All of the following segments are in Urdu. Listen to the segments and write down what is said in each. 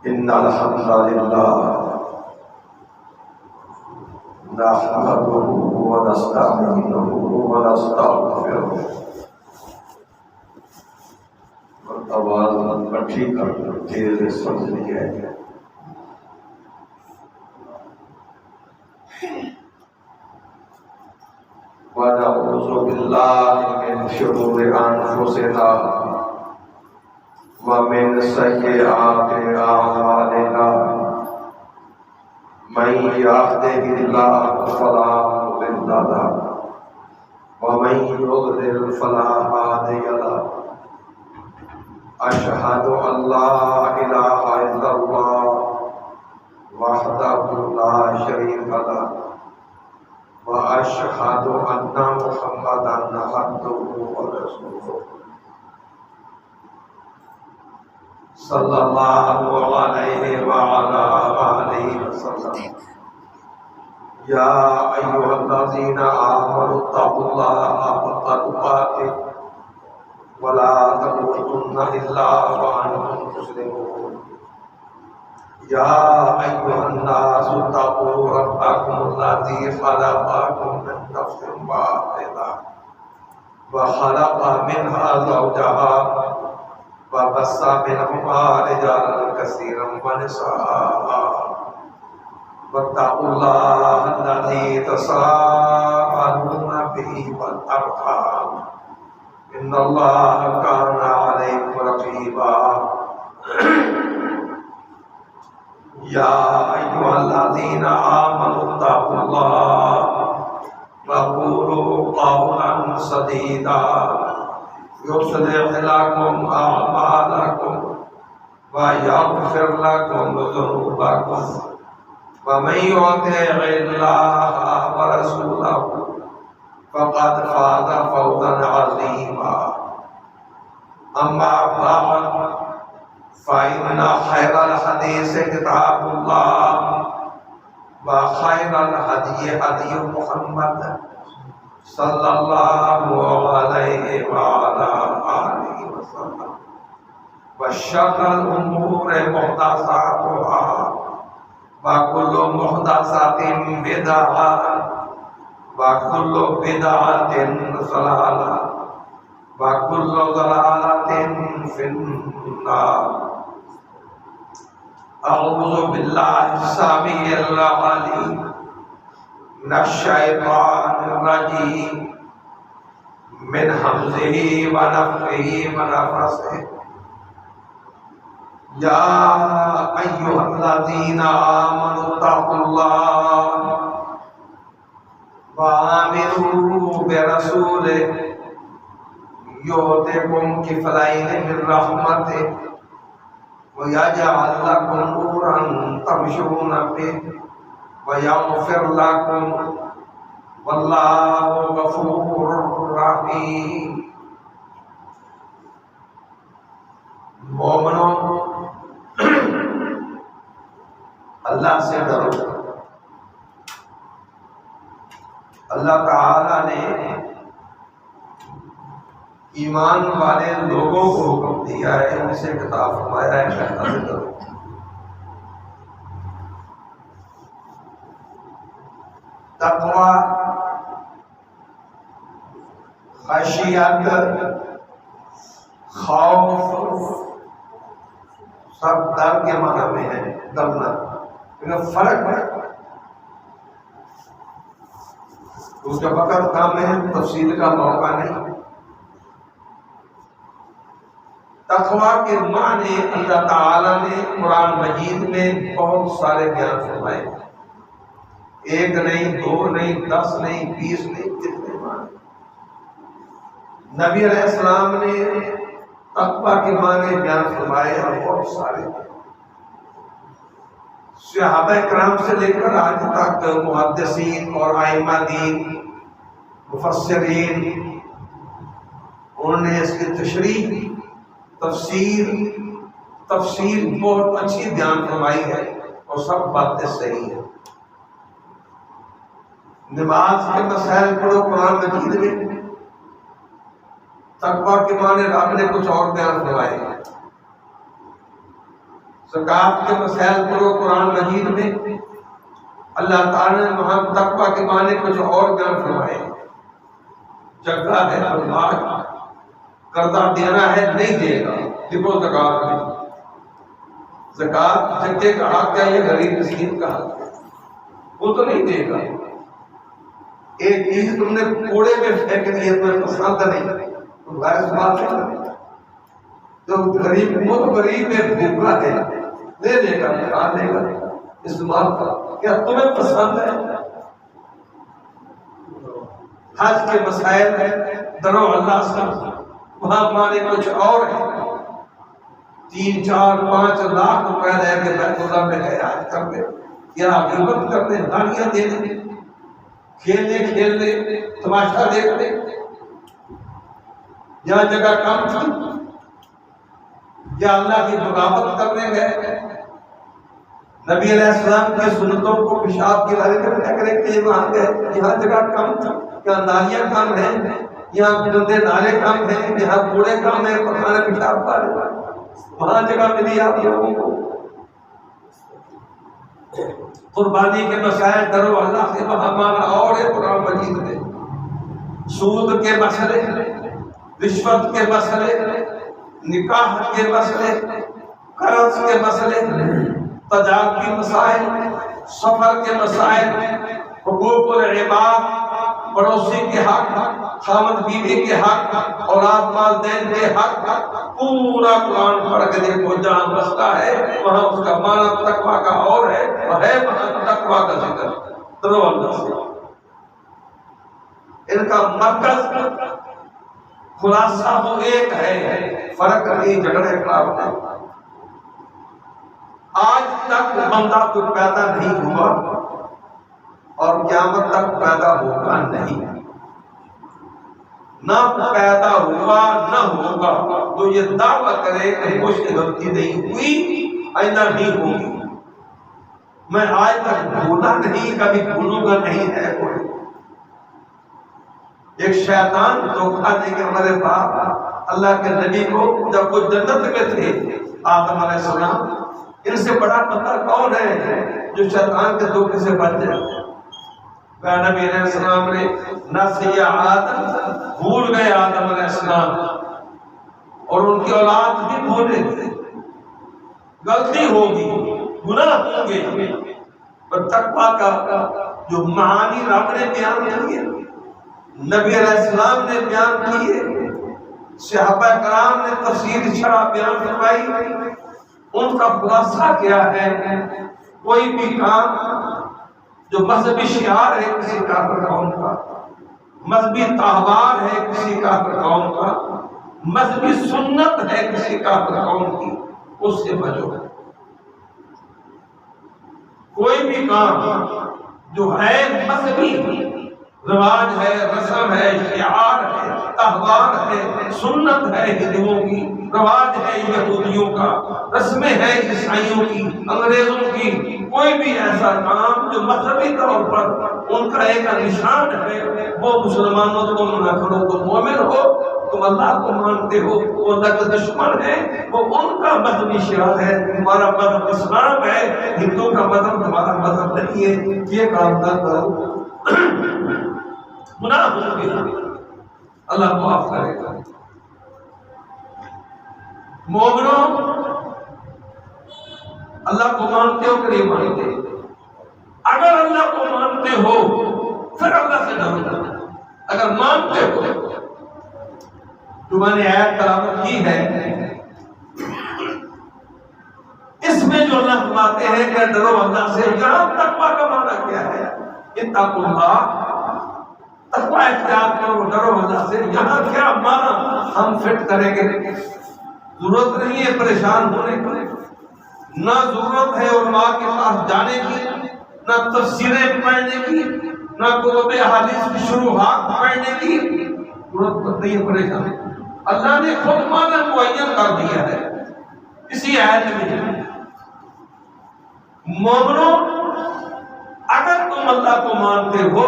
إن الحمد لله نحمده ونستعينه ونستغفره آواز کٹھی کر تیز سمجھ لیا ہے. ونعوذ بالله من شرور أنفسنا ومن سيئات أعمالنا من يهده الله فلا مضل له ومن يضلل فلا هادي له. أشهد أن لا إله إلا الله وحده لا شريك له وأشهد أن محمدا عبده ورسوله صلى الله عليه وعلى آله وسلم. يا أيها الذين آمنوا اتقوا الله حق تقاته ولا تموتن إلا وأنتم مسلمون. يا أيها الناس اتقوا ربكم الذي خلقكم من نفس واحدة وخلق منها زوجها وبث منهما رجالا كثيرا ونساء واتقوا الله الذي تساءلون به والأرحام إن الله كان عليكم رقيبا. يا أيها الذين آمنوا اتقوا الله وقولوا قولا سديدا يصلح لكم أعمالكم ويغفر لكم ذنوبكم ومن يطع الله ورسوله فقد فاز فوزا عظيما. أما بعد فإن خير الحديث كتاب الله وخير الهدي هدي محمد صلى الله عليه وعلى آله وسلم وشر الأمور محدثاتها وكل محدثة بدعة وكل بدعة ضلالة وكل ضلالة في النار. أعوذ بالله السميع العليم من الشيطان الرجيم من همزه ونفخه ونفثه. يا أيها الذين آمنوا اتقوا الله وآمنوا برسوله يؤتكم كفلين من رحمته ويجعل لكم نورا تمشون به ويغفر لكم والله غفور رحيم. مومنوں اللہ سے ڈرو. اللہ تعالی نے ایمان والے لوگوں کو حکم دیا ہے، ان سے خطاب فرمایا ہے کہ اللہ سے ڈرو. تقوی، خشیت، خوف سب ڈر کے معنی میں ہے. ڈرنا لیکن فرق ہے. اس کا وقت کم ہے، تفصیل کا موقع نہیں. تقوی کے معنی اللہ تعالی نے قرآن مجید میں بہت سارے بیان فرمائے. ایک نہیں، دو نہیں، 10 نہیں، 20 نہیں، کتنے معنی. نبی علیہ السلام نے تقوی کے معنی بیان فرمائے اور بہت سارے. صحابہ کرام سے لے کر آج تک محدثین اور ائمہ دین، مفسرین، انہوں نے اس کی تشریح، تفسیر بہت اچھی بیان فرمائی ہے اور سب باتیں صحیح ہیں. نماز کے مسائل پڑھو قرآن مجید میں، تقوی کے معنی رب نے کچھ اور بیان فرمائے ہیں. زکات کے مسائل پڑھو قرآن مجید میں، اللہ تعالیٰ نے وہاں تقویٰ کے معنی کچھ اور بیان فرمائے۔ جگہ ہے اللہ قرضہ دینا ہے نہیں دے گا، دیکھو زکات میں زکات جگہ کا حق ہے، یہ غریب مسکین کا حق ہے، وہ تو نہیں دے گا۔ ایک چیز تم نے کوڑے میں پھینک دی ہے، تمہیں پسند نہیں، تو غیر بات ہے، تو غریب وہ تو غریب ہے، بھوکا ہے، دے دے گا، کھا لے گا، استعمال کا کیا تمہیں پسند ہے؟ حج کے مسائل ہے، درو اللہ سے وہاں مانے کچھ اور ہے، 3 4 5 لاکھ روپے لے کے بیت اللہ میں گئے حج کرنے یا غیبت کرنے، گالیاں دینے، کھیلنے تماشا دیکھنے، یا جگہ کم تھی یا اللہ کی بغاوت کرنے گئے، نبی علیہ السلام کی سنتوں کو پیشاب کی لاری میں پھینکنے کے لیے وہاں گئے، یہاں جگہ کم تھی، یہاں نالیاں کم ہیں، یہاں گندے نالے کم ہیں، یہاں کوڑے کم ہیں، پخانے پیشاب کا وہاں جگہ ملی آپ لوگوں کو۔ قربانی کے مسائل درو اللہ سے وہاں مانا اور ہے قرآن مجید میں، سود کے مسئلے، رشوت کے مسئلے، نکاح کے مسئلے، قرض کے مسئلے، تجارتی مسائل، سفر کے مسائل، حقوق العباد، پڑوسی کے حق، خامد بیوی کے حق، اولاد والدین کے حق، پورا قرآن پڑھ کے دیکھو جہاں بستا ہے وہاں اس کا معنی تقویٰ کا اور ہے، وہاں تقویٰ کا ذکر درو اللہ سے۔ ان کا مرکز خلاصہ وہ ایک ہے، فرق نہیں، جھگڑے خلاف نہیں۔ آج تک بندہ تو پیدا نہیں ہوا اور قیامت تک پیدا ہوگا نہیں، نہ پیدا ہوا نہ ہوگا، تو یہ دعویٰ کرے کہ مجھ سے غلطی نہیں ہوئی، آئندہ نہیں ہوگی، میں آج تک بھولا نہیں، کبھی بھولوں گا نہیں ہے کوئی۔ ایک شیطان دھوکہ دے کے ہمارے باپ اللہ کے نبی کو جب وہ جنت میں تھے آدم علیہ السلام، ان سے بڑا بندہ کون ہے جو شیطان کے دھوکے سے بچ جائے؟ نبی علیہ السلام نے نسیا آدم، بھول گئے آدم علیہ السلام اور ان کی اولاد بھی بھولے گئے، غلطی ہوگی، گناہ ہوں گے، پر تقویٰ کا جو معانی رب نے بیان کیے، نبی علیہ السلام نے بیان کیے، صحابہ کرام نے تفسیر شرح بیان فرمائی، ان کا خلاصہ کیا ہے؟ کوئی بھی کام جو مذہبی شعار ہے کسی کافر قوم کا، مذہبی تہوار ہے کسی کافر قوم کا، مذہبی سنت ہے کسی کافر قوم کی، اس سے بچو۔ کوئی بھی کام جو ہے مذہبی رواج ہے، رسم ہے، شعار ہے، تہوار ہے، سنت ہے ہندوؤں کی، رواج ہے یہودیوں کا، رسمیں ہیں عیسائیوں کی، انگریزوں کی، کوئی بھی ایسا کام جو مذہبی طور پر ان کا ایک نشان ہے، وہ مسلمانوں کو نہ کرو، تم مومن ہو، تم اللہ کو مانتے ہو، وہ اللہ کا دشمن ہے، وہ ان کا مذہبی شعار ہے، تمہارا مذہب اسلام ہے، ہندو کا مذہب تمہارا مذہب نہیں ہے، یہ کام نہ کرو، گناہ ہوں گے، اللہ معاف کرے گا۔ مومنوں، اللہ کو مانتے ہو کہ نہیں مانتے؟ اگر اللہ کو مانتے ہو پھر اللہ سے ڈرو، اگر مانتے ہو تو میں نے آیت تلاوت کی ہے، اس میں جو اللہ فرماتے ہیں کہ ڈرو اللہ سے، یہاں تقویٰ کا معنی کیا ہے؟ اتقوا اللہ، تقویٰ اختیار کرو، ڈرو اللہ سے، یہاں کیا معنی ہم فٹ کریں گے؟ ضرورت نہیں ہے پریشان ہونے کی، نہ ضرورت ہے علماء کے پاس جانے کی، نہ تفسیریں پڑھنے کی، نہ کتب احادیث کی شروحات پڑھنے کی، ضرورت نہیں ہے پریشان۔ اللہ نے خود معنی معین کر دیا ہے اسی آیت میں۔ مومنوں، اگر تم اللہ کو مانتے ہو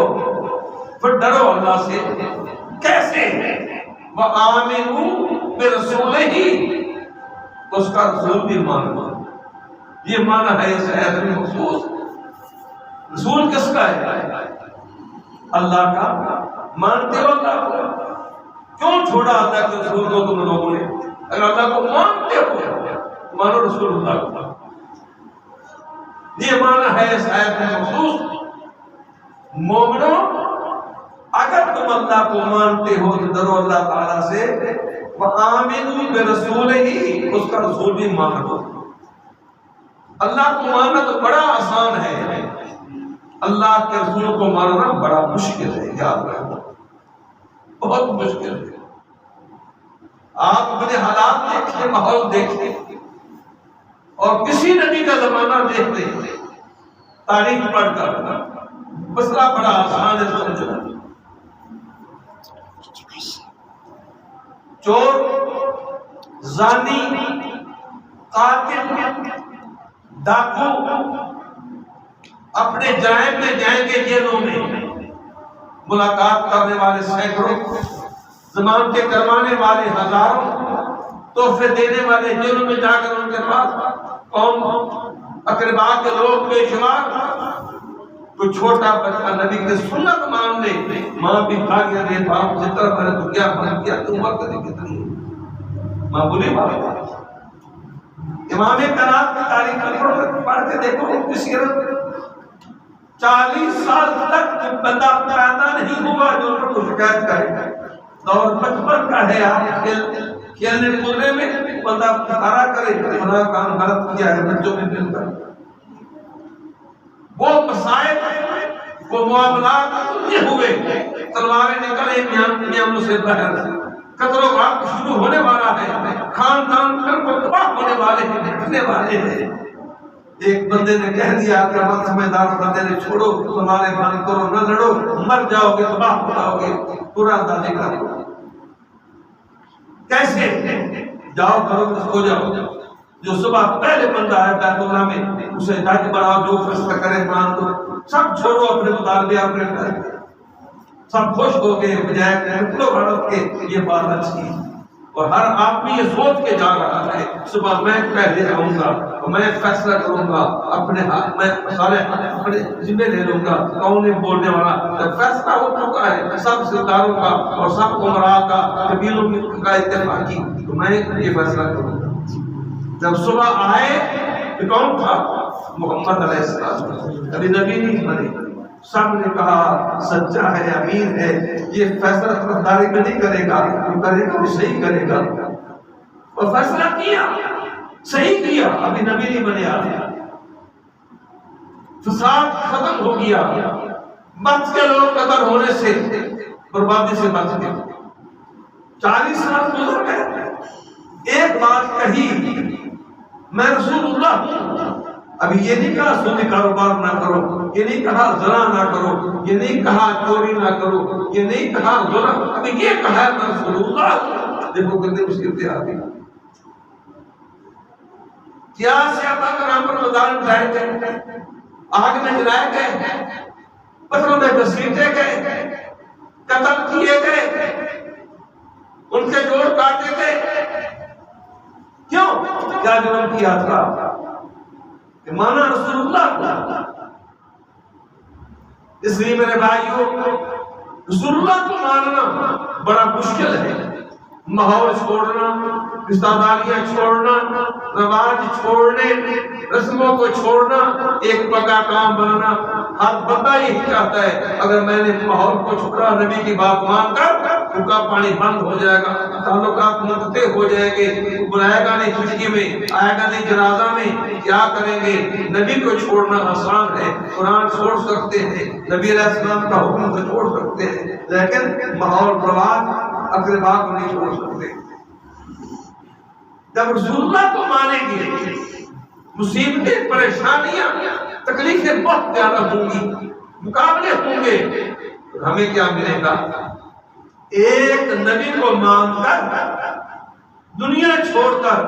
پھر ڈرو اللہ سے، کیسے؟ وَآمِنُوا بِرَسُولِهِ، اس کا رسول بھی مانو، یہ معنی ہے اس آیت میں مخصوص۔ رسول کس کا ہے؟ اللہ کا۔ مانتے ہو اللہ کو؟ کیوں چھوڑا اللہ کے رسول کو تم لوگوں نے؟ اگر اللہ کو مانتے ہو مانو رسول اللہ کو۔ یہ معنی ہے اس آیت میں مخصوص۔ مومنو اگر تم اللہ کو مانتے ہو تو ڈرو اللہ تعالیٰ سے، وآمنوا برسولہ، اس کا رسول بھی مان لو۔ اللہ کو ماننا تو بڑا آسان ہے، اللہ کے رسول کو ماننا بڑا مشکل ہے، یاد رکھو بہت مشکل ہے۔ آپ اپنے حالات دیکھیں، ماحول دیکھیں، اور کسی نبی کا زمانہ دیکھ لیں، تاریخ پڑھ کر، مسئلہ بڑا آسان ہے سمجھنا۔ چور، زانی، قاتل، ڈاکو اپنے جرائم میں جائیں گے جیلوں میں، ملاقات کرنے والے سینکڑوں، ضمانتیں کروانے والے ہزاروں، تحفے دینے والے جیلوں میں جا کر ان کے پاس قوم اقربا کے لوگ بے شمار۔ تو چھوٹا بچہ نبی کی سنت مان لے، ماں بھی بھاگیا دے باپ سے طرف میں نے تو کیا بن کیا، تم وقت نہیں کتنی ماں بولے بات۔ امام کائنات کی تاریخ پڑھ کے دیکھو ان کی سیرت، 40 سال تک بندہ پیدا نہیں ہوا جو ان کو شکایت کرے۔ دور بچپن کا ہے، آپ کھیلنے کودنے میں بندہ اشارہ کرے فلاں کام غلط کیا ہے، بچوں میں مل کر وہ مسائل، وہ معاملات یہ ہوئے، تلواریں نکلے میاں سے باہر، قتل و غارت شروع ہونے والا ہے، خاندان پھر کو تباہ ہونے والے ہیں، بچنے والے ہیں۔ ایک بندے نے کہہ دیا کہ من سمجھدار بندے نے چھوڑو، تمہارے بند کرو، نہ لڑو، مر جاؤ گے، تباہ ہو جاؤ گے، پورا اندازے کا کیسے؟ جاؤ کرو سو جاؤ، جو صبح پہلے بندہ ہے بیت اللہ میں اسے جج بناؤ، جو فیصلہ کرے مان دو، سب چھوڑو اپنے مطالبے اپنے فیصلے، سب خوش ہو گئے بجائے کہ نکلو بھرت کے یہ بات اچھی۔ اور ہر آدمی یہ سوچ کے جا رہا ہے صبح میں پہلے آؤں گا، میں فیصلہ کروں گا، اپنے ہاتھ میں سارے اپنے ذمہ لے لوں گا، کون ہے بولنے والا؟ جب فیصلہ ہو چکا ہے سب سرداروں کا اور سب عمراء کا، قبیلوں کا اتفاقی، تو میں یہ فیصلہ کروں گا۔ جب صبح آئے تو کون تھا؟ محمد علیہ السلام، ابھی نبی نہیں بنے۔ سب نے کہا سچا ہے، امین ہے، یہ فیصلہ طرفداری میں نہیں کرے گا، جو کرے گا وہ صحیح کرے گا، اور فیصلہ کیا، صحیح کیا، ابھی نبی نہیں بنے آیا۔ فساد ختم ہو گیا، بچ کے لوگ قتل ہونے سے، بربادی سے بچ گئے۔ 40 سال گزر گئے، ایک بات کہی، میں رسول اللہ ہوں۔ ابھی یہ نہیں کہا سودی کاروبار نہ کرو، یہ نہیں کہا زنا نہ کرو، یہ نہیں کہا چوری نہ کرو، یہ نہیں کہا ظلم، ابھی یہ کہا میں رسول اللہ ہوں۔ دیکھو کتنی مصیبتیں آتی ہیں۔ کیا صحابہ کرام پر مظالم ڈھائے گئے، آگ میں جلائے گئے، پتھروں میں گھسیٹے گئے، قتل کیے گئے، ان کے جوڑ کاٹے گئے، کیوں؟ کیا جرم کیا تھا؟ کہ مانا رسول اللہ کو۔ اس لیے میرے بھائیوں، رسول اللہ کو ماننا بڑا مشکل ہے۔ ماحول چھوڑنا، رشتہ داریاں چھوڑنا، رواج چھوڑنے، رسموں کو چھوڑنا، ایک پکا کام بنانا، ہر بندہ یہی چاہتا ہے اگر میں نے ماحول کو چھوڑا، نبی کی بات مان کر بھوکا پانی بند ہو جائے گا، تعلقات منقطع ہو جائے گے، بلائے گا نہیں خوشی میں، آئے گا نہیں جنازہ میں، کیا کریں گے؟ نبی کو چھوڑنا آسان ہے، قرآن چھوڑ سکتے ہیں، نبی علیہ السلام کا حکم کو چھوڑ سکتے ہیں، لیکن ماحول رواج اقربا کو نہیں چھوڑ سکتے۔ جب رسول اللہ کو مانیں گے، مصیبتیں، پریشانیاں، تکلیفیں بہت زیادہ ہوں گی، مقابلے ہوں گے، تو ہمیں کیا ملے گا؟ ایک نبی کو مان کر، دنیا چھوڑ کر،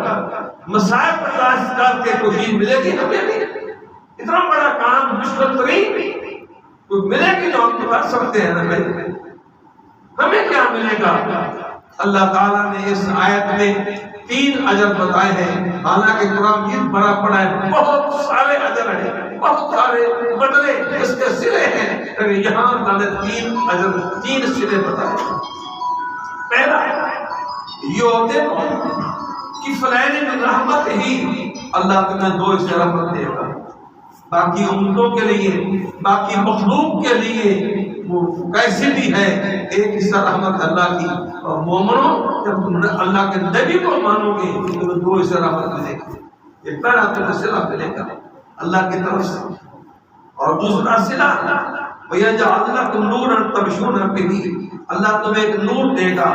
مسائل برداشت کر کے خوشی ملے گی ہمیں بھی۔ اتنا بڑا کام مشکل ترین تو ملے گی تو ہم کر سکتے ہیں ہمیں کیا ملے گا؟ اللہ تعالیٰ نے اس آیت میں 3 اجر بتائے ہیں، حالانکہ قرآن مجید بڑا پڑا ہے، بہت سارے اجر ہیں، بہت سارے بدلے اس کے سرے ہیں، لیکن یہاں اللہ نے 3 اجر 3 سرے بتائے۔ پہلا یہ ہوتے کہ فلین من رحمت ہی، اللہ تمہیں 2 حصے رحمت دے گا، باقی امتوں کے لیے، باقی مخلوق کے لیے وہ کیسے بھی ہے، ایک حصہ رحمت اللہ کی، اور مومنوں جب تم اللہ کے نبی کو مانو گے تو 2 حصے رحمت ملے گا۔ یہ پہلا تمہیں صلہ ملے گا اللہ کی طرف سے، اور دوسرا صلہ وَيَجْعَلْ لَكُمْ نُورًا تَمْشُونَ بِهِ، اللہ تمہیں ایک نور دے گا،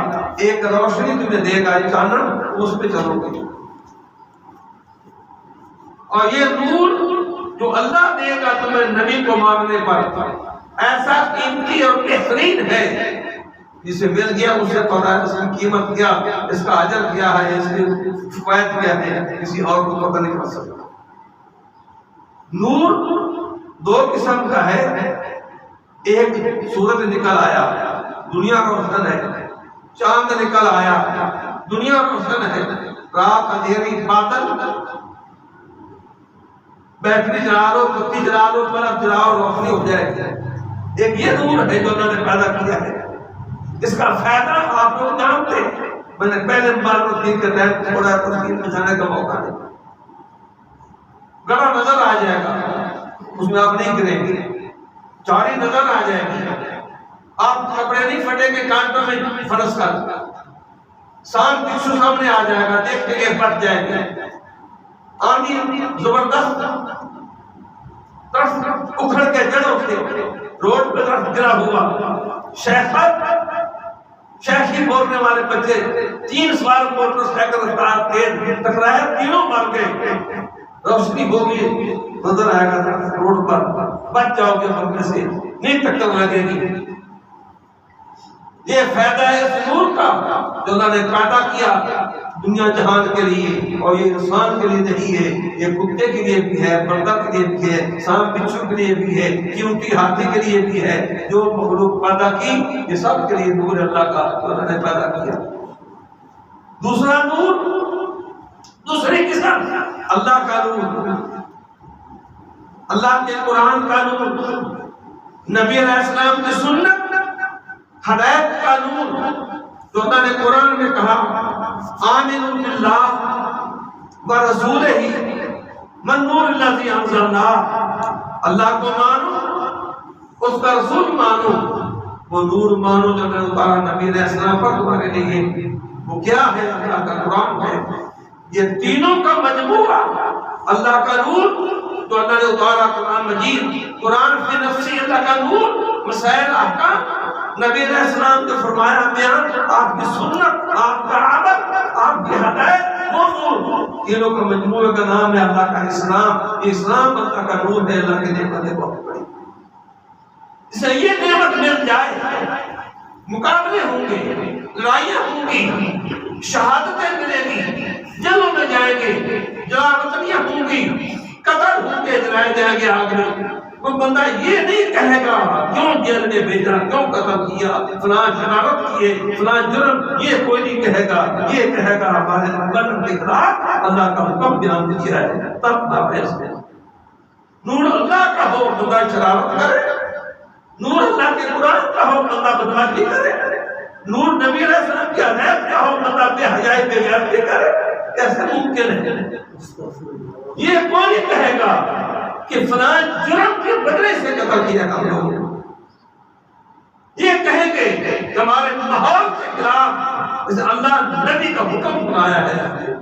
ایک روشنی تمہیں دے گا، ایک چانن، اس پہ چلو گے، اور یہ نور جو اللہ دے گا تمہیں نبی کو ماننے پر ایسا قیمتی اور بہترین ہے، جسے مل گیا اسے پتا ہے اس کی قیمت کیا، اس کا اجر کیا ہے، اس کی فوائد کیا ہے، کسی اور کو پتہ نہیں پڑ سکتا۔ نور 2 قسم کا ہے، ایک سورج نکل آیا دنیا روشن ہے، چاند نکل آیا دنیا روشن ہے، رات اندھیری، بادل، بیٹری جلا لو، بتی جلا لو، بلب جلاؤ، روشنی ہو جائے۔ ایک یہ نور ہے جو اللہ نے پیدا کیا ہے، اس کا فائدہ آپ لوگ جانتے ہیں، میں نے پہلے بار دین کے ٹائم تھوڑا تفصیل میں جانے کا موقع نہیں، گڑا نظر آ جائے گا، اس میں آپ نہیں گریں گے، چاری نظر آ جائے گی، آپ کپڑے نہیں پھٹیں گے کانٹوں میں فرض کر، سام بچھو سامنے آ جائے گا، دیکھتے گے بچ جائے گے، آندھی زبردست طرف اکھڑ کے جڑوں سے روڈ پہ طرف گرا ہوا شیخی بولنے والے بچے 3 سوار موٹر سائیکل رفتار تیز ٹکرائے، تینوں مر گئے، روشنی ہوگی، نظر آئے گا روڈ پر، بچ جاؤ گے مرنے سے، نہیں ٹکر لگے گی۔ یہ فائدہ ہے اس نور کا جو اللہ نے پیدا کیا دنیا جہان کے لیے، اور یہ انسان کے لیے نہیں ہے، یہ کتے کے لیے بھی ہے، بندر کے لیے بھی ہے، سانپ بچھو کے لیے بھی ہے، چیونٹی ہاتھی کے لیے بھی ہے، جو مخلوق پیدا کی یہ سب کے لیے نور اللہ کا جو اللہ نے پیدا کیا۔ دوسرا نور، دوسری قسم اللہ کا نور، اللہ کے قرآن کا نور، نبی علیہ السلام کی سنت، ہدایت کا نور، جو اللہ نے قرآن میں کہا آمنوا باللہ ورسولہ والنور الذی انزلنا، اللہ کو مانو، اس کا رسول مانو، وہ نور مانو جو نے اتارا نبی علیہ السلام پر تمہارے لیے، وہ کیا ہے؟ اللہ کا قرآن ہے۔ یہ تینوں کا مجموعہ، اللہ کا نور جو اللہ نے اتارا قرآن مجید، قرآن فی نفسی اللہ کا نور، مسائل احکام، نبی علیہ السلام نے فرمایا بیان، آپ کی سنت، آپ کا عمل، آپ کی ہدایت، وہ نور، تینوں کا مجموعے کا نام ہے اللہ کا اسلام۔ یہ اسلام اللہ کا نور ہے، اللہ کی نعمت ہے بہت بڑی، اسے یہ نعمت مل جائے، مقابلے ہوں گے، لڑائیاں ہوں گی، شہادتیں ملیں گی، جیلوں میں جائیں گے، جلاوطنیاں ہوں گی، قتل ہوں گے، جلائے جائیں گے آگ میں، وہ بندہ یہ نہیں کہے گا کیوں جیل میں بھیجا، کیوں قتل کیا، فلاں شرارت کیے، فلاں جرم، یہ کوئی نہیں کہے گا، یہ کہے گا ہمارے قلم کے خلاف اللہ کا حکم بیان کیا ہے، تب نافذ ہے۔ نور اللہ کا ہو بندہ شرارت کرے، نور اللہ کے قرآن کا ہو بندہ بدماشی کرے، نور نبی علیہ السلام کی ہدایت کا ہو بندہ بے حیائی بے غیرتی کرے، کیسے ممکن ہے؟ یہ کوئی نہیں کہے گا کہ فلاں جرم کے بدلے سے قتل کیا ہم لوگ، یہ کہیں گے کہ ہمارے ماحول کے خلاف جسے اللہ نبی کا حکم سنایا ہے،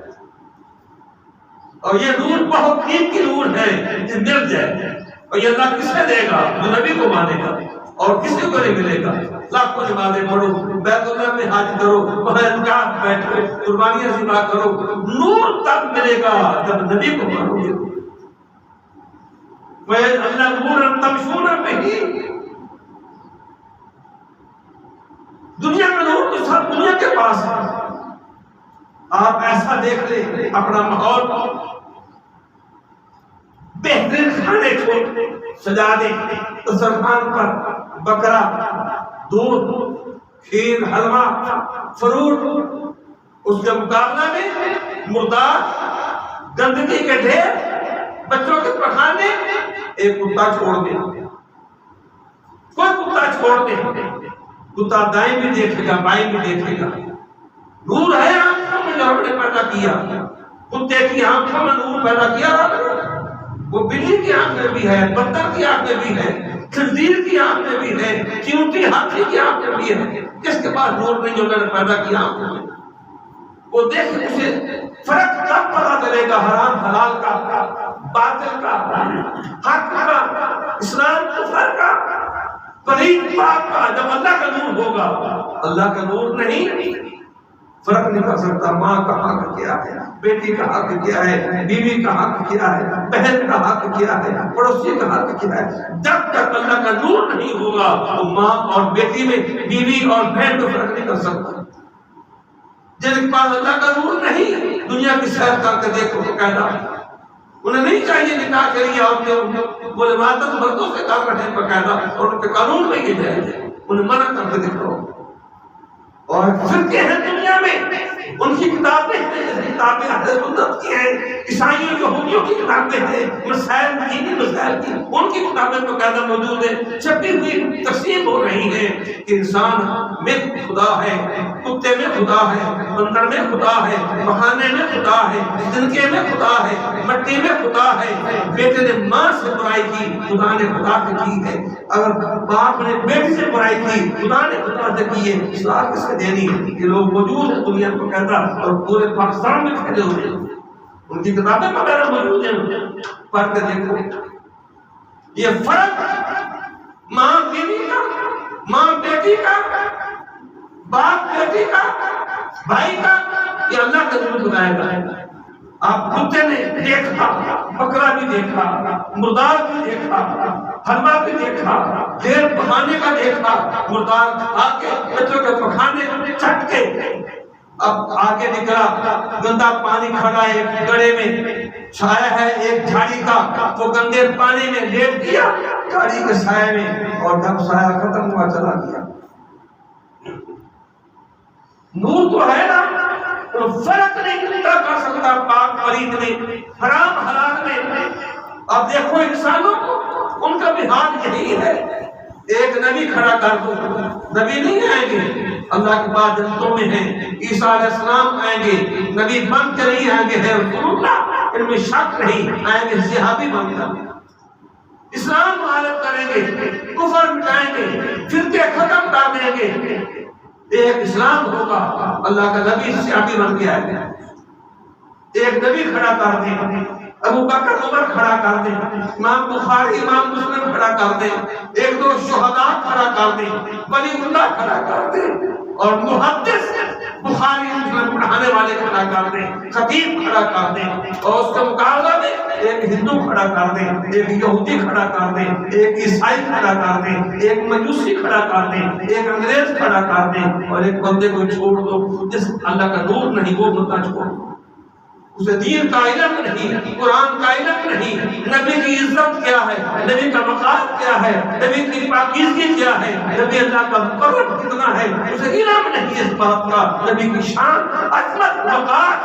اور یہ نور بہت قیمتی نور ہے، یہ مل جائے، اور یہ اللہ کس سے دے گا؟ جو نبی کو مانے گا، اور کسی کو نہیں ملے گا۔ لاکھوں نمازیں پڑھو، بیت اللہ میں حج کرو، وہاں اعتکاف بیٹھو، قربانیاں ذبح کرو، نور تب ملے گا جب نبی کو مانو گے۔ اللہ نور تمشون بہ، دنیا میں نور تو سب دنیا کے پاس ہے، آپ ایسا دیکھ لیں اپنا ماحول بہترین کھانے کو سجا دیں، دسترخوان پر بکرا، دودھ، کھیر، حلوہ، فروٹ، اس کے مقابلہ میں مردار، گندگی کے ڈھیر، بچوں کے پخانے، ایک کتا چھوڑ دے، کوئی کتا چھوڑ دے، کتا دائیں بھی دیکھے گا بائیں بھی دیکھے گا۔ نور ہے آنکھوں میں جو ہم نے پیدا کیا، کتے کی آنکھوں میں نور پیدا کیا رب نے، وہ بلی کی آنکھ میں بھی ہے، بندر کی آنکھ میں بھی ہے، خنزیر کی آنکھ میں بھی ہے، چیونٹی ہاتھی کی آنکھ میں بھی ہے۔ کس کے پاس نور نہیں جو میں نے پیدا کیا آنکھوں میں؟ وہ دیکھ اسے فرق کب پتا چلے گا حرام حلال کا، باطل کا، حق کا، اسلام کفر کا، پلید پاک کا؟ جب اللہ کا نور ہوگا۔ اللہ کا نور نہیں، فرق نہیں کر سکتا ماں کا حق کیا ہے، بیٹی کا حق کیا ہے، بیوی کا حق کیا ہے، بہن کا حق کیا ہے، پڑوسی کا حق کیا ہے۔ جب تک اللہ کا نور نہیں ہوگا تو ماں اور بیٹی میں، بیوی اور بہن کو فرق نہیں کر سکتا۔ جن کے پاس اللہ کا نور نہیں، دنیا کی سیر کر کے دیکھو تو کہنا انہیں نہیں چاہیے نکاح کے لیے، اور وہ عبادت مردوں سے کر رہے ہیں باقاعدہ، اور ان کے قانون میں یہ جائز ہے، انہیں منع کر کے دکھاؤ۔ اور فرقے ہیں دنیا میں، ان کی کتابیں ہیں، کتابیں اہل سنت کی ہیں، عیسائیوں یہودیوں کی کتابیں ہیں، مسائل دینی مسائل کی، ان کی کتابیں باقاعدہ موجود ہیں، چھپی ہوئی تقسیم ہو رہی ہیں کہ انسان میں خدا ہے، کتے میں خدا ہے، بندر میں خدا ہے، بہانے میں خدا ہے، جنکے میں خدا ہے، مٹی میں خدا ہے۔ بیٹے نے ماں سے برائی کی، خدا نے خدا سے کی ہے۔ اگر باپ نے بیٹی سے برائی کی، خدا نے خدا سے کی ہے۔ اصلاح کس سے دینی ہے؟ یہ لوگ موجود ہیں دنیا کو کہتا، اور پورے پاکستان میں پھیلے ہوئے ہیں، ان کی کتابیں وغیرہ موجود ہیں، پڑھ کے دیکھو۔ یہ فرق ماں بیوی کا، ماں بیٹی کا، باپ بیٹی کا، بھائی کا، یہ اللہ کا نور بتائے گا۔ آپ کتے نے دیکھا، بکرا بھی دیکھا، مردار بھی دیکھا، حلوہ بھی دیکھا، ڈھیر بہانے کا دیکھا، مردار کھا کے بچوں کے پخانے چٹ کے، اب آگے نکلا گندا پانی کھڑا ایک گڑے میں چھایا ہے ایک جھاڑی کا، وہ گندے پانی میں لیٹ دیا جھاڑی کے سائے میں، اور جب سایہ ختم ہوا چلا گیا۔ نور تو ہے نا، تو فرق نہیں کر سکتا پاک پلید میں، حرام حلال میں۔ اب دیکھو انسانوں کو، ان کا بھی حال یہی ہے۔ ایک نبی کھڑا کر دو، نبی نہیں آئیں گے، اللہ کے بعد جنتوں میں ہیں، عیسیٰ علیہ السلام آئیں گے، نبی بن کے نہیں آئیں گے، ہے رسول اللہ، ان میں شک نہیں، آئیں گے صحابی بن کر، اسلام غالب کریں گے، کفر مٹائیں گے، فرقے ختم کر دیں گے۔ ایک اسلام ہوگا، اللہ کا نبی صحابی بن کے آئے گا، ایک نبی کھڑا کر دیں، ابو بکر عمر کھڑا کر دیں، امام بخاری امام مسلم کھڑا کر دیں، ایک دو شہداء کھڑا کر دیں، ولی اللہ کھڑا کر دیں، اور محدث بخاری مسلم پڑھانے والے کھڑا کر دیں، خطیب کھڑا کر دیں، اور اس کے مقابلہ میں ایک ہندو کھڑا کر دیں، ایک یہودی کھڑا کر دیں، ایک عیسائی کھڑا کر دیں، ایک مجوسی کھڑا کر دیں، ایک انگریز کھڑا کر دیں، اور ایک بندے کو چھوڑ دو جس اللہ کا نور نہیں، وہ بندہ چھوڑ دو، اسے دین کا علم نہیں، قرآن کا علم نہیں، نبی کی عزت کیا ہے، نبی کا مقام کیا ہے، نبی کی پاکیزگی کیا ہے، نبی اللہ کا مقرب کتنا ہے، اسے علم نہیں اس بات کا، نبی کی شان عظمت وقار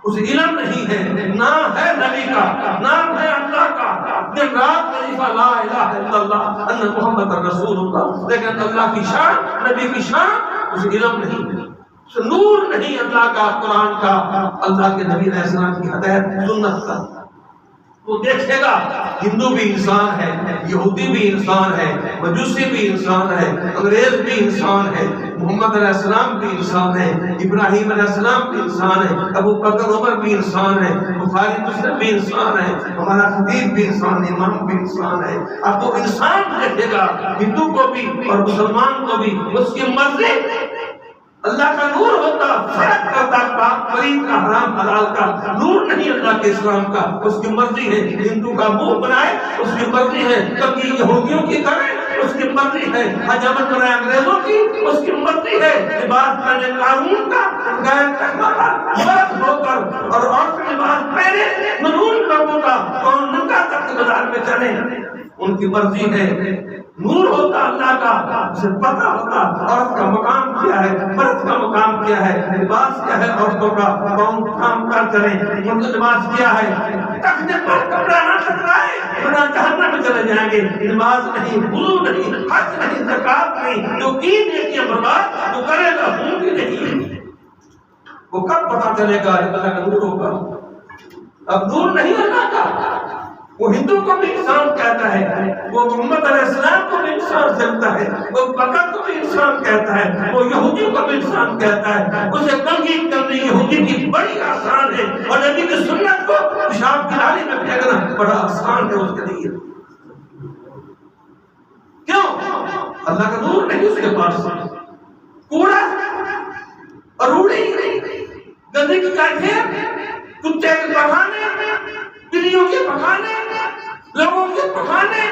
اسے علم نہیں ہے، نام ہے نبی کا، نام ہے اللہ کا، دن رات وظیفہ لا الہ الا اللہ ان محمد رسول اللہ، لیکن اللہ کی شان، نبی کی شان اسے علم نہیں، نور نہیں اللہ کا، قرآن کا، اللہ کے نبی علیہ السلام کی ہدایت سنت کا۔ وہ دیکھے گا ہندو بھی انسان ہے، یہودی بھی انسان ہے، مجوسی بھی انسان ہے، انگریز بھی انسان ہے، محمد علیہ السلام بھی انسان ہے، ابراہیم علیہ السلام بھی انسان ہے، ابو بکر عمر بھی انسان ہے، بخاری مسلم بھی انسان ہے، ہمارا خطیب بھی انسان ہے، امام بھی انسان ہے۔ اب وہ انسان دیکھے گا ہندو کو بھی اور مسلمان کو بھی، اس کی مرضی اللہ کا نور ہوتا، فرق کرتا پاک پلید کا، حرام حلال کا، نور نہیں اللہ کے اسلام کا، اس کی مرضی ہے ہندو کا منہ بنائے، اس کی مرضی ہے کبھی یہودیوں کی کرے، اس کی مرضی ہے حجامت بنائے انگریزوں کی، اس کی مرضی ہے لباس پہنے قانون کا، غیر تقویٰ کا، مرد ہو کر اور عورت لباس پہنے ملعون لوگوں کا، اور ننگا تخت بازار میں چلے، ان کی مرضی ہے نور ہوتا اللہ کا، اسے پتہ ہوتا عورت کا مقام کیا ہے، مرد کا مقام کیا ہے، لباس کیا ہے عورتوں کا، کون کام کر چلیں، ان کا لباس کیا ہے، تختے پر کپڑا نہ ٹکرائے ورنہ جہنم میں چلے جائیں گے، نماز نہیں، وضو نہیں، حج نہیں، زکات نہیں، جو کی نیکیاں برباد جو کرے گا وہ بھی نہیں، وہ کب پتہ چلے گا جب اللہ کا نور ہوگا؟ اب نور نہیں اللہ کا، وہ ہندو کو بھی انسان کہتا ہے، وہ محمد علیہ السلام کو بھی انسان سمجھتا ہے، وہ بکر کو بھی انسان کہتا ہے، وہ یہودی کو بھی انسان کہتا ہے، اسے تنقید کرنی یہودی کی بڑی آسان ہے، اور نبی کی سنت کو پیشاب کی نالی میں پھینکنا بڑا آسان ہے اس کے لیے۔ کیوں؟ اللہ کا نور نہیں اس کے پاس، کوڑا اور روڑی، گندی کی کاٹھیں، کتے کے پخانے، بلیوں کے پخانے، لوگوں کے پخانے،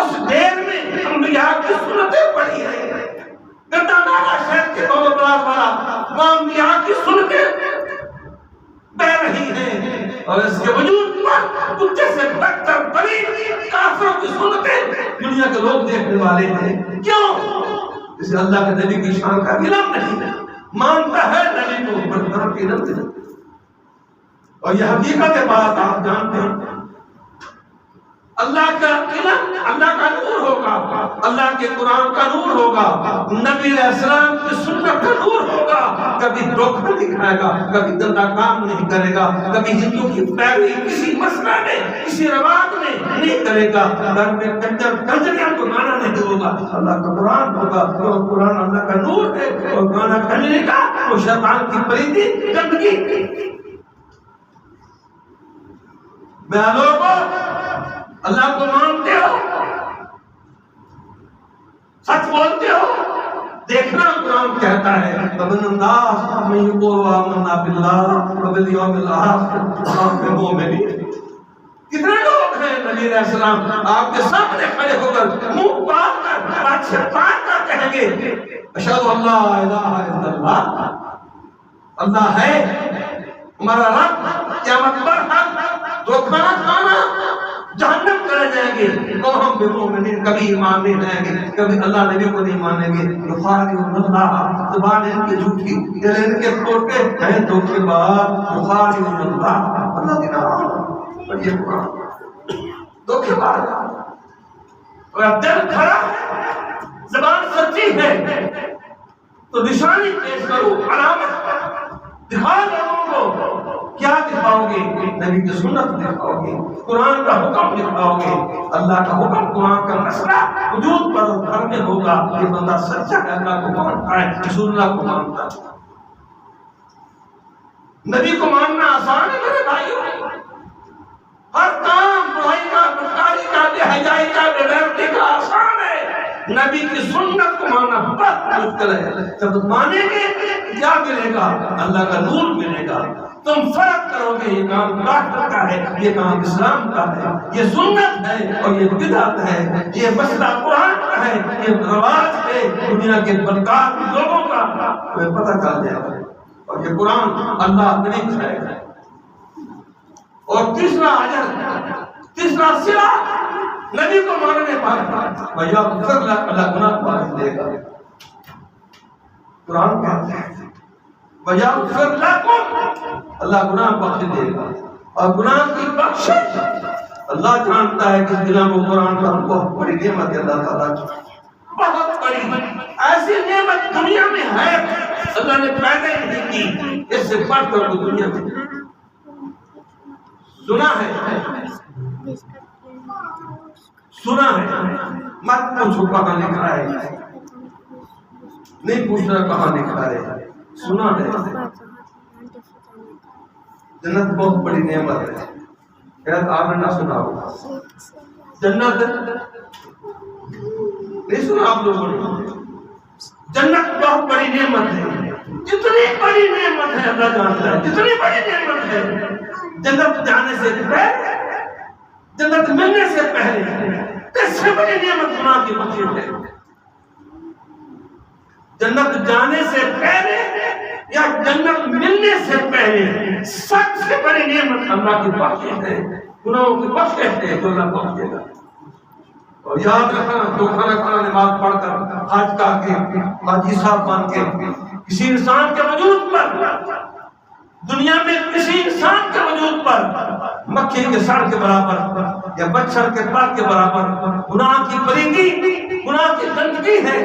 اس دیر میں انبیاء کی سنتیں پڑھی ہیں، گندا نالا شہر کے بابا بلاس والا انبیاء کی سنتیں بہ رہی ہیں، اور اس کے وجود پر کتے سے بدتر بڑی کافروں کی سنتیں دنیا کے لوگ دیکھنے والے ہیں۔ کیوں؟ اسے اللہ کے نبی کی شان کا علم نہیں، مانتا ہے نبی کو برتر کی علم نہیں، اور یہ حقیقت بات آپ جانتے ہیں، اللہ کا علم، اللہ کا نور ہوگا، اللہ کے قرآن کا نور ہوگا، نبی علیہ السلام کی سنت کا نور ہوگا، کبھی دھوکہ نہیں کھائے گا، کبھی گندا کام نہیں کرے گا، کبھی ہندو کی پیروی کسی مسئلہ میں، کسی رواج میں نہیں کرے گا، گھر میں کنجریاں کو گانا نہیں ہوگا، اللہ کا قرآن ہوگا، اور قرآن اللہ کا نور ہے، اور گانا کنجری کا وہ شیطان کی پلیتی گندگی۔ میں لوگوں اللہ کو مانتے ہو، سچ بولتے ہو، دیکھنا قرآن کہتا ہے وَمِنَ النَّاسِ مَن يَقُولُ آمَنَّا بِاللَّهِ وَبِالْيَوْمِ الْآخِرِ۔ کتنے لوگ ہیں نبی علیہ السلام آپ کے سامنے کھڑے ہو کر منہ پاک کر بات سے پاک کر کہیں گے اشہدو ان لا الہ الا اللہ، اللہ ہے ہمارا رب، قیامت پر حق، دھوکہ نہ کھانا، جہنم چلے جائیں گے، تو ہم بے مومنین کبھی ایمان نہیں لائیں گے، کبھی اللہ نبی کو نہیں مانیں گے، یخادعون اللہ، زبان ان کی جھوٹی، دل ان کے کھوٹے ہیں دھوکے باز، یخادعون اللہ، اللہ کی نام اور یہ قرآن دھوکے باز، اور دل کھڑا زبان سچی ہے تو نشانی پیش کرو، علامت دکھاؤ لوگوں کو، کیا دکھاؤ گے؟ نبی کی سنت دکھاؤ گے، قرآن کا حکم دکھاؤ گے، اللہ کا حکم قرآن کا مسئلہ وجود پر گھر میں ہوگا، یہ بندہ سچا ہے، اللہ کو مانتا ہے، رسول اللہ کو مانتا ہے۔ نبی کو ماننا آسان ہے میرے بھائیوں، ہر کام برائی کا، بدکاری کا، بے حیائی کا، بے غیرتی کا آسان ہے، نبی کی سنت کو ماننا بہت مشکل ہے۔ جب مانیں گے کیا ملے گا؟ اللہ کا نور ملے گا، تم فرق کرو گے یہ کام کافر کا ہے، یہ کام اسلام کا ہے، یہ سنت ہے اور یہ بدعت ہے، یہ مسئلہ قرآن کا ہے، یہ رواج ہے دنیا کے بدکار لوگوں کا، تمہیں پتہ چل جائے گا، اور یہ قرآن اللہ نہیں کھائے گا۔ اور تیسرا اجر، تیسرا صلہ نبی کو ماننے پر بھیا غفر لک، اللہ گناہ معاف دے گا۔ قرآن کہتا ہے بھیا غفر لکم، اللہ گناہ بخش دے گا، اور گناہ کی بخشش اللہ جانتا ہے کہ دلوں کو قرآن کا بہت بڑی نعمت ہے، اللہ تعالیٰ بہت بڑی ایسی نعمت دنیا میں ہے اللہ نے پیدا ہی نہیں کی، اس سے بڑھ کر وہ دنیا میں سنا ہے، سنا ہے، مت پوچھو کہاں لکھا ہے، نہیں پوچھنا کہاں لکھا ہے، سنا ہے۔ جنت بہت بڑی نعمت ہے، شاید آپ نے نہ سنا ہوگا، جنت نہیں سنا آپ لوگوں نے، جنت بہت بڑی نعمت ہے، جتنی بڑی نعمت ہے اللہ جانتا ہے، جتنی بڑی نعمت ہے، جنت جانے سے پہلے، جنت ملنے سے پہلے، اس سے بڑی نعمت گناہ کی بخشش ہے۔ جنت جانے سے پہلے یا جنت ملنے سے پہلے سب سے بڑی نعمت اللہ کی بخشش ہے، گناہوں کی بخشش ہے جو اللہ بخشے گا۔ اور یاد رکھنا جو کھانا کھانا نماز پڑھ کر حج کا کے حاجی صاحب بن کے کسی انسان کے وجود پر دنیا میں کسی انسان کے وجود پر مکھی کے سر کے برابر یا مچھر کے پر کے برابر گناہ کی پلیدی گناہ کی گندگی ہے،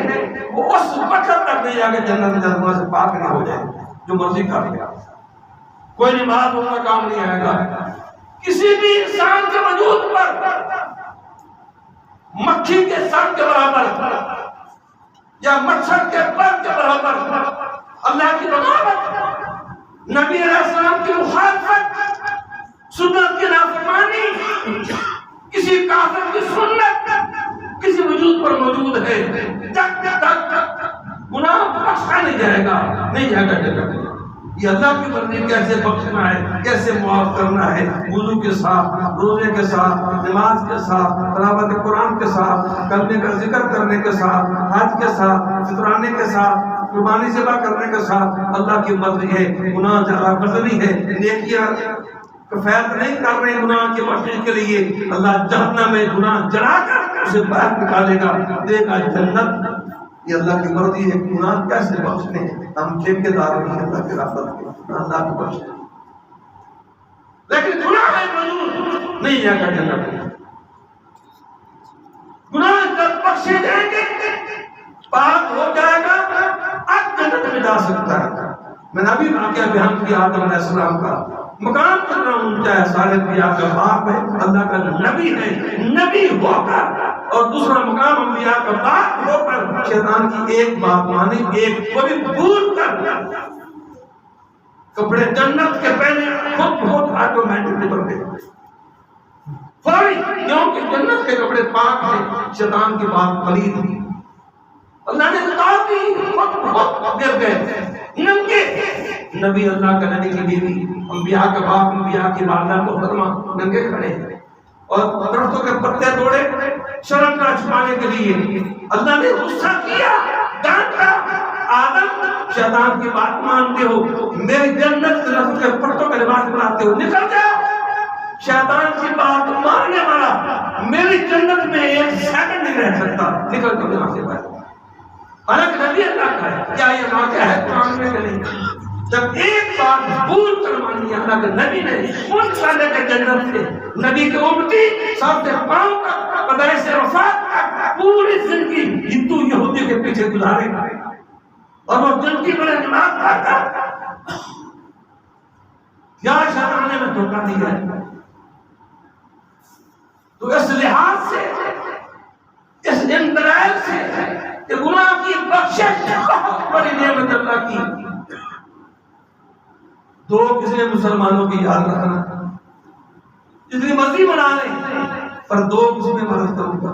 وہ اس وقت تک نہیں جا کے جنت میں گناہ سے پاک نہیں ہو جائے جو مرضی کر لیا، کوئی نماز ہونا کام نہیں آئے گا۔ کسی بھی انسان کے وجود پر مکھی کے سر کے برابر یا مچھر کے پر کے برابر اللہ کی بغاوت، نبی علیہ السلام کی مخالفت، سنت کی نافرمانی، کسی کافر کی سنت کسی وجود پر موجود ہے، جب تک گناہ بخشا نہیں جائے گا جنت۔ یہ اللہ کی مرضی کیسے بخشنا ہے، کیسے معاف کرنا ہے، وضو کے ساتھ، روزے کے ساتھ، نماز کے ساتھ، تلاوت قرآن کے ساتھ، کلمے کا ذکر کرنے کے ساتھ، حج کے ساتھ، فطرانے کے ساتھ، قربانی ذبح کرنے کے ساتھ، اللہ کی مرضی ہے۔ گناہ زیادہ بدلی ہے، نیکیاں کفایت نہیں کر رہے گناہ کے بخشنے کے لیے، اللہ جہنم میں گناہ جلا کر اسے باہر نکالے گا، دے گا جنت۔ یہ اللہ کی مرضی ہے۔ گناہ کیسے بخشنے ہیں؟ ہم ٹھیکیدار نہیں ہیں اللہ کی رحمت کے، اللہ کی بخشنے، لیکن گناہ ہے موجود نہیں جائے گا جنت میں۔ گناہ جب بخشے جائیں گے پاک ہو جائے گا، اب جنت میں جا سکتا ہے۔ میں نے ابھی واقعہ بیان کیا آدم علیہ السلام کا، مقام کتنا اونچا ہے، سارے انبیاء کا باپ ہے، اللہ کا نبی ہے، نبی ہو کر، اور دوسرا مقام انبیاء کا باپ ہو کر شیطان کی ایک بات مانی، ایک کو بھی بھول کر کپڑے جنت کے پہنے خود بہت آٹومیٹک اتر گئے فوری، کیونکہ جنت کے کپڑے پاک ہیں، شیطان کی بات پلید تھی، اللہ نے بتا دی، خود گر گئے ننگے۔ نبی اللہ کا نبی کی بیوی، انبیاء کا باپ، انبیاء کی والدہ محترمہ ننگے کھڑے ہیں، اور درختوں کے پتے توڑے شرم کا چھپانے کے لیے۔ اللہ نے غصہ کیا، ڈانٹا، آدم شیطان کی بات مانتے ہو، میری جنت درخت کے پتوں کا لباس بناتے ہو، نکل جا۔ شیطان کی بات ماننے والا میری جنت میں ایک سیکنڈ نہیں رہ سکتا، نکل کر یہاں سے باہر۔ حالانکہ نبی اللہ کا ہے، کیا یہ واقعہ ہے قرآن میں کہ نہیں؟ جب ایک بات بھول کر مانی اللہ کے نبی نے، ان سالے کے جنت سے نبی کے امتی سب سے پاؤں تک پیدائش سے وفات تک پوری زندگی ہندو یہودی کے پیچھے گزارے گا، اور وہ جن کی بڑے نماز پڑھتا کیا شیطان نے دھوکہ دیا ہے۔ تو اس لحاظ سے، اس انتظار سے کہ گناہ کی بخشش بہت بڑی نعمت اللہ کی، دو کسی مسلمانوں کی یاد رکھنا، جتنی مرضی بنا لیں پر دو کسی میں مدد کروں گا۔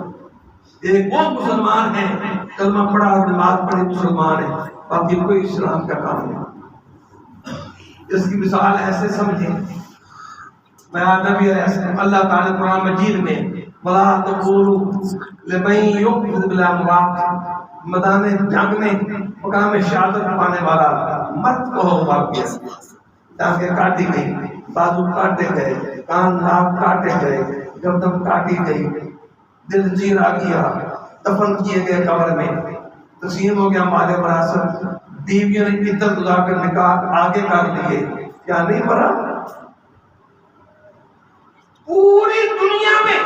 ایک وہ مسلمان ہے کلمہ پڑھا اور نماز پڑھی مسلمان ہے، باقی کوئی اسلام کا کام نہیں۔ اس کی مثال ایسے سمجھیں، میں نبی علیہ السلام، اللہ تعالیٰ قرآن مجید میں وَلَا تَقُولُوا لِمَن يُقْتَلُ بِالْأَمْوَاتِ، میدان جنگ میں مقام شہادت پانے والا مت کہو واقعہ، ٹانگیں کاٹی گئی، بازو کاٹے گئے، کان ناک کاٹے گئے، گردن کاٹی گئی، دل چیرا گیا، دفن کیے گئے قبر میں، تقسیم ہو گیا مال وراثت، بیویوں نے عدت گزار کر نکاح آگے کر لیے، کیا نہیں پڑا؟ پوری دنیا میں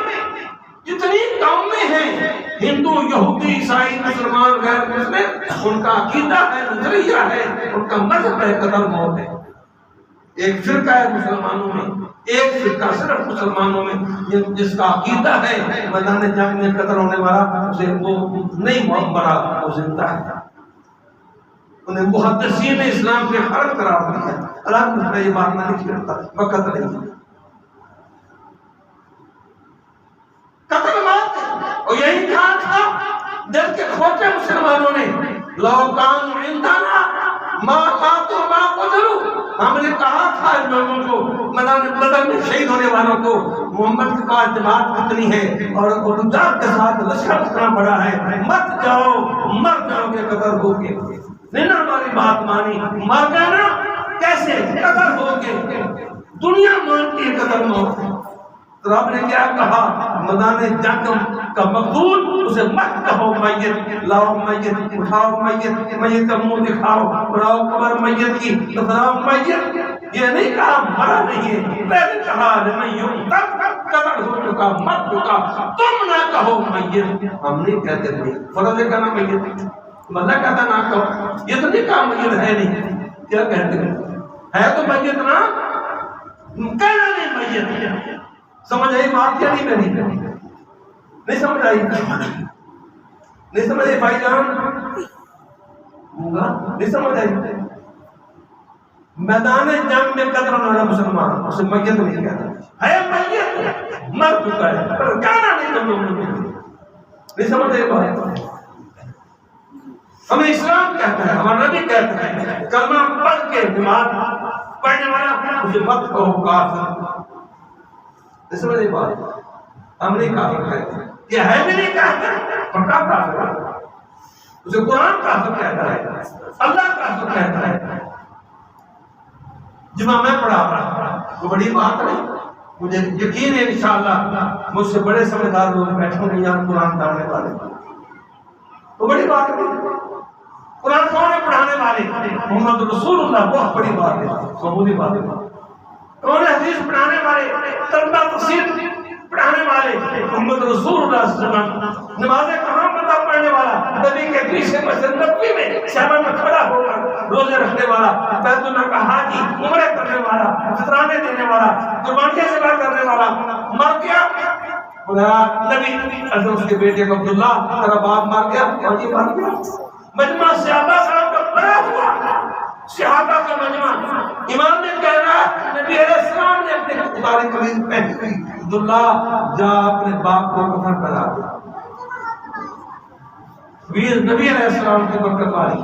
جتنی قومیں ہیں، ہندو، یہودی، عیسائی، مسلمان، غیر مسلم، ان کا عقیدہ ہے، نظریہ ہے، ان کا مذہب ہے قتل موت ہے۔ ایک فرقہ ہے مسلمانوں میں، ایک فرقہ صرف مسلمانوں میں جس کا عقیدہ ہے میدان جنگ میں قتل ہونے والا اسے وہ نہیں مرا، وہ زندہ ہے۔ انہیں محدثین اسلام کے فرق قرار دیا۔ اللہ میں یہ بات نہ نہیں کرتا، وقت نہیں قتل موت، اور یہی کہا تھا دل کے کھوٹے مسلمانوں نے، لو کانوا عندنا ما ماتوا ما قتلوا، ہم نے کہا تھا ان لوگوں کو، میدان بدر میں شہید ہونے والوں کو، محمد کے پاس جماعت کتنی ہے اور رجال کے ساتھ لشکر کتنا بڑا ہے، مت جاؤ، مر جاؤ گے، قتل ہو گے۔ نہیں نا ہماری بات مانی، مر گئے نا، کیسے قتل ہو گے؟ دنیا مانتی ہے قتل موت، تو رب نے کیا کہا؟ میدان جنگ کا مقتول اسے مت کہو میت، لاؤ میت، اٹھاؤ میت، میت کا منہ دکھاؤ، بلاؤ قبر میت کی، تو بلاؤ میت، یہ نہیں کہا مرا نہیں ہے، پہلے کہا لمن تب قتل ہو چکا، مر چکا، تم نہ کہو میت، ہم نہیں کہتے میت، فرض ہے کہنا میت، مزہ کہتا نہ کہو، یہ تو نہیں کہا میت ہے نہیں، کیا کہتے ہیں ہے تو میت نا، کہنا نہیں میت، سمجھ آئی بات کیا نہیں کرنی؟ نہیں سمجھ آئی؟ نہیں سمجھ آئی بھائی جان؟ نہیں سمجھ آئی؟ میدان جنگ میں قتل ہونے والا مسلمان اسے میت نہیں کہتا، ہے میت، مر چکا ہے، پر کہنا نہیں تم لوگوں نے، نہیں سمجھ آئی بات؟ ہمیں اسلام کہتا ہے، ہمارا نبی کہتا ہے کلمہ پڑھ کے نماز پڑھنے والا اسے مت کہو کافر، سمجھ نہیں بات؟ ہم نہیں کافر کہتے ہیں، یہ ہے بھی نہیں کافر، پکا کافر ہے، اسے قرآن کافر کہتا ہے، اللہ کافر کہتا ہے۔ جمعہ میں پڑھا رہا وہ بڑی بات نہیں، مجھے یقین ہے انشاءاللہ مجھ سے بڑے سمجھدار لوگ بیٹھے ہوں گے یہاں قرآن پڑھانے والے، وہ بڑی بات نہیں۔ قرآن کون ہے پڑھانے والے؟ محمد رسول اللہ، بہت بڑی بات ہے، معمولی بات ہے۔ کون ہے حدیث پڑھانے والے؟ ترجمہ تفسیر پڑھانے والے محمد رسول اللہ صلی اللہ علیہ وسلم۔ نمازیں کہاں پتہ پڑھنے والا؟ نبی کے پیچھے مسجد نبوی میں صحابہ میں کھڑا ہوگا، روزے رکھنے والا، بیت اللہ کا حاجی، عمرے کرنے والا، فطرانے دینے والا، قربانیاں ذبح کرنے والا، مر گیا نبی حضرت اس کے بیٹے کو عبداللہ تیرا باپ مر گیا، اور یہ مر گیا، مجمع صحابہ صاحب کا بڑا ہوا، صحابہ کا مجمع، امام نے کہہ رہا نبی علیہ السلام نے اپنے اتاری قمیض پہنی ہوئی، عبداللہ جا اپنے باپ کو کفن کرا دیا، نبی علیہ السلام کی برکت والی۔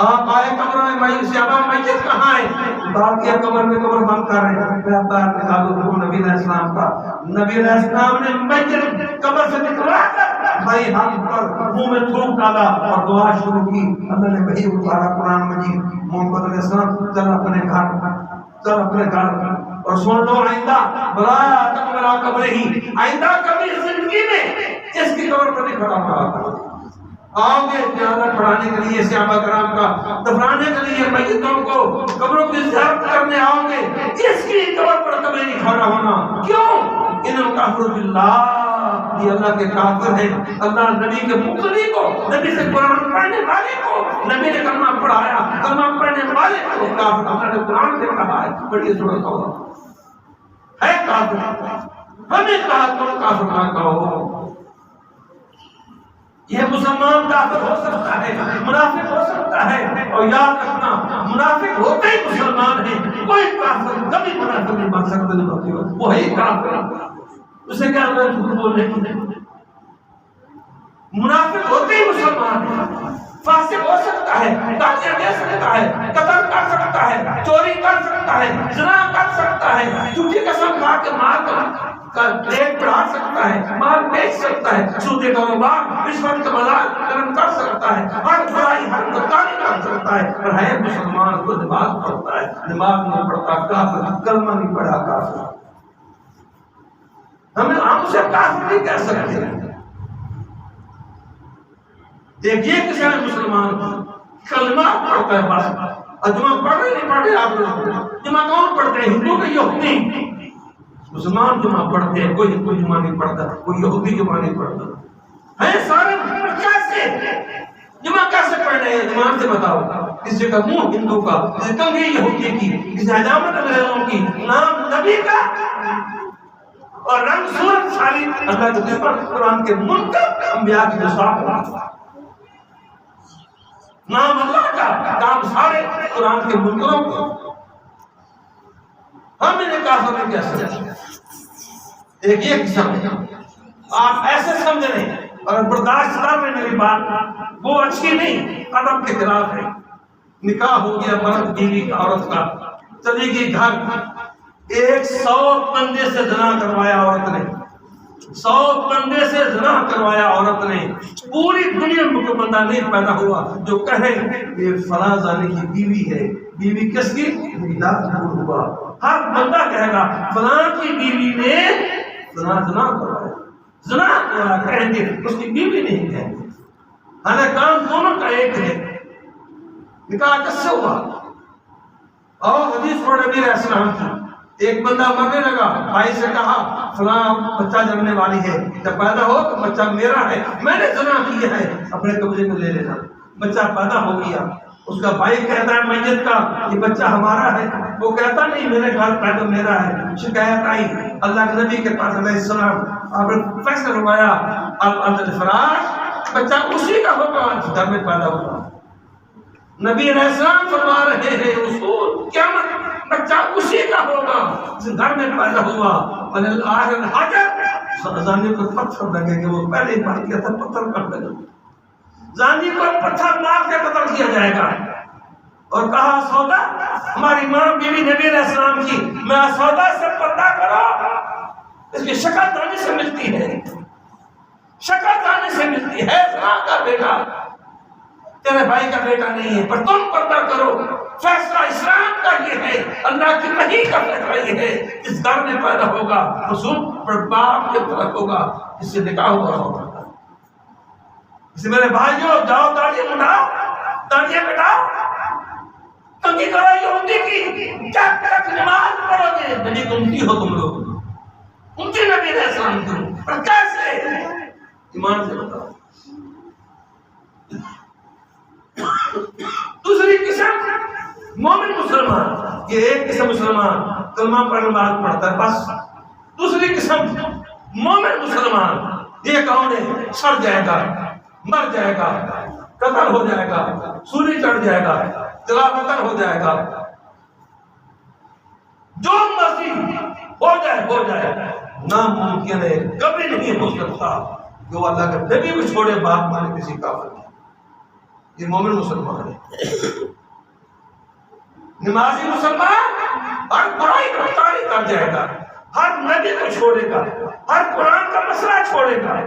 آپ آئے قبر میں، صحابہ میت کہاں ہے؟ بات کیا قبر میں، قبر بند کر رہے ہیں، باہر نکالو وہ نبی علیہ السلام کا۔ نبی علیہ السلام نے میت قبر سے نکلا کر بھائی ہاتھ پر منہ میں تھوک ڈالا اور دعا شروع کی، اللہ نے وحی اتارا قرآن مجید، محمد علیہ السلام چل اپنے گھر، چل اپنے گھر، اور سن لو آئندہ بلا تکبرا قبر ہی، آئندہ کبھی زندگی میں اس کی قبر پر نہیں کھڑا ہوگا، آؤ گے جنازہ پڑھانے کے لیے، صحابہ کرام کا دفنانے کے لیے، میتوں کو قبروں کی زیارت کرنے آؤ گے، اس کی قبر پر کبھی نہیں کھڑا ہونا، کیوں؟ ان کافر باللہ، یہ اللہ کے کافر ہیں، اللہ نبی کے مقتدی کو، نبی سے قرآن پڑھنے والے کو، نبی نے کلمہ پڑھایا، کلمہ پڑھنے والے کو کافر، اللہ نے قرآن سے کہا ہے، بڑی ضرورت ہوگا ہے کافر، ہمیں کہا تم کافر نہ کہو۔ یہ مسلمان کافر ہو سکتا ہے، منافق ہو سکتا ہے، اور یاد رکھنا منافق ہوتے ہی مسلمان ہیں، کوئی کافر کبھی منافق نہیں بن سکتا، نہیں وہی کافر، اسے کیا جھوٹ بولنے کی، منافق ہوتے ہی مسلمان ہیں، فاسق ہو سکتا ہے، گالیاں دے سکتا ہے، قتل کر سکتا ہے، چوری کر سکتا ہے، زنا کر سکتا ہے، جھوٹی قسم کھا کے مار کا ریٹ بڑھا سکتا ہے، مال بیچ سکتا ہے، سود کاروبار، رشوت کا بازار کرم کر سکتا ہے، ہر برائی ہر بدکاری کر سکتا ہے، اور ہے مسلمان کو نماز پڑھتا ہے، نماز نہیں پڑھتا کافر، کلمہ نہیں پڑھا کافر، ہم اسے کافر نہیں کہہ سکتے۔ دیکھیے کسی نے مسلمان کلمہ پڑھتا ہے بس، جمعہ پڑھ رہے نہیں پڑھ رہے، آپ لوگ جمعہ کون پڑھتے ہیں؟ ہندو کے یہودی؟ مسلمان جمعہ پڑھتے ہیں، کوئی ہندو جمعہ نہیں پڑھتا، کوئی یہودی جمعہ نہیں پڑھتا، ہے سارے کیسے جمعہ کیسے پڑھ رہے ہیں؟ ایمان سے بتاؤ، کسی کا منہ ہندو کا، کسی کنگھی یہودی کی، کسی حجامت انگریزوں کی، نام نبی کا، اور رنگ صورت ساری اللہ کے دشمن، قرآن کے منکر، انبیاء کی گستاخ، نام اللہ کا، کام سارے قرآن کے منکروں کو، ہم انہیں کافر نہیں کہہ سکتے۔ ایک یہ قسم ہے، آپ ایسے سمجھ رہے ہیں اور برداشت کر رہے ہیں میری بات، وہ اچھی نہیں، ادب کے خلاف ہے۔ نکاح ہو گیا مرد بیوی کا، عورت کا، چلی گئی گھر، 100 بندے سے زنا کروایا عورت نے، 100 بندے سے زنا کروایا عورت نے، پوری دنیا میں کوئی بندہ نہیں پیدا ہوا جو کہے یہ فلاں زانی کی بیوی ہے۔ بیوی کس کی؟ ہوا، ہر بندہ کہے گا فلاں کی بیوی نے زنا کروایا، زنا کہیں گے، اس کی بیوی نہیں کہیں گے، حالانکہ کام دونوں کا ایک ہے۔ نکاح کس سے ہوا؟ اور حدیث پڑھ نبی علیہ السلام کی، ایک بندہ مرنے لگا، بھائی سے کہا فلاں بچہ جننے والی ہے، جب پیدا ہو تو بچہ میرا ہے، میں نے زنا کیا ہے، اپنے قبضے میں لے لینا۔ بچہ پیدا ہو گیا، اس کا بھائی کہتا ہے میت کا یہ بچہ ہمارا ہے، وہ کہتا نہیں میرے گھر کا تو میرا ہے۔ شکایت آئی اللہ کے نبی کے پاس علیہ السلام، آپ نے فیصلہ کروایا اب اندر فراش بچہ اسی کا ہوگا جس گھر میں پیدا ہوا۔ نبی علیہ السلام فرما رہے ہیں اصول قیامت بچہ اسی کا ہوگا جس گھر میں پیدا ہوا۔ آخر حاجت زانی کو پتھر لگے گا، وہ پہلے ہی مر گیا تھا، پتھر کر لگے گا، زانی کو پتھر مار کے قتل کیا جائے گا۔ اور کہا سودا، ہماری ماں بیوی نبی علیہ السلام کی، میں سودا سے پردہ کرو، اس کی شکل دانی سے ملتی ہے، شکل دانی سے ملتی ہے، زنا کا بیٹا تیرے بھائی کا بیٹا نہیں ہے، پر تم پردہ کرو۔ فیصلہ اسلام کا یہ ہے، اللہ کی وحی کا فیصلہ یہ ہے، اس گھر میں پیدا ہوگا رسول پر باپ کے طرف ہوگا، اس سے نکاح ہوگا۔ اس میرے بھائیوں جاؤ داڑھی مڈاؤ، داڑھیاں مٹاؤ، تنگی کرو یہودی کی، جب تک نماز پڑھو گے نبی کو امتی ہو تم لوگ، امتی نبی علیہ السلام تم، پر کیسے؟ ایمان سے بتاؤ۔ دوسری قسم مومن مسلمان، یہ ایک قسم مسلمان کلمہ پڑھنے بعد پڑھتا ہے بس۔ دوسری قسم مومن مسلمان، یہ کون ہے؟ سڑ جائے گا، مر جائے گا، قتل ہو جائے گا، سولی چڑھ جائے گا، جلا وطن ہو جائے گا، جو مرضی ہو جائے ناممکن ہے، کبھی نہیں ہو سکتا جو اللہ کے نبی کو چھوڑے بات مانے کسی کافر کی۔ یہ مومن مسلمان ہے، نمازی مسلمان ہر برائی کو طاری کر جائے گا، ہر نبی کو چھوڑے گا، ہر قرآن کا مسئلہ چھوڑے گا،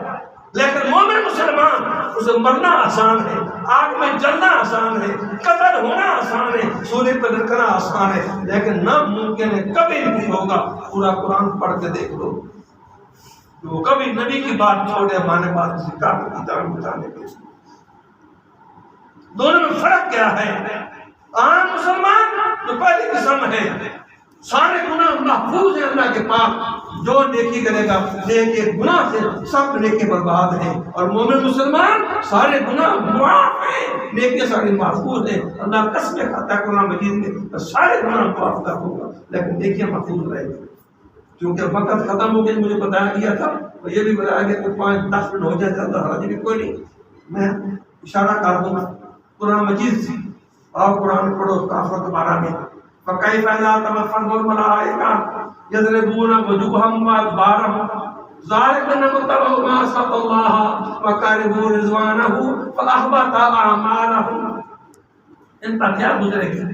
لیکن مومن مسلمان اسے مرنا آسان ہے، آگ میں جلنا آسان ہے، قتل ہونا آسان ہے، سولی پر لٹکنا آسان ہے، لیکن ناممکن ہے، کبھی نہیں ہوگا۔ پورا قرآن پڑھ کے دیکھ لو، وہ کبھی نبی کی بات چھوڑے مانے بات کسی کافر کی جان بچانے کے لیے۔ دونوں میں فرق کیا ہے؟ عام مسلمان جو پہلی قسم ہے، سارے گناہ محفوظ ہیں اللہ کے پاس، جو نیکی کرے گا نیکی گناہ سے سب نیکی برباد ہیں، اور مومن مسلمان سارے گناہ معاف ہیں، نیکی ساری محفوظ ہیں۔ اللہ قسم کھاتا ہے قرآن مجید میں سارے گناہ معاف کر دوں گا لیکن نیکیاں محفوظ رہیں گی۔ کیونکہ وقت ختم ہو گیا، مجھے بتایا گیا تھا اور یہ بھی بتایا گیا کہ 5-10 منٹ ہو جائے زیادہ حراجی بھی کوئی نہیں، میں اشارہ کر دوں گا قرآن مجید سے، اور قرآن پڑھو کافر کے بارے میں۔ فَكَيْفَ إِذَا تَوَفَّتْهُمُ الْمَلَائِكَةُ يَضْرِبُونَ وُجُوهَهُمْ وَأَدْبَارَهُمْ ذَلِكَ بِأَنَّهُمْ اتَّبَعُوا مَا أَسْخَطَ اللَّهَ وَكَرِهُوا رِضْوَانَهُ فَأَحْبَطَ أَعْمَالَهُمْ۔ ان کا کیا گزرے گا،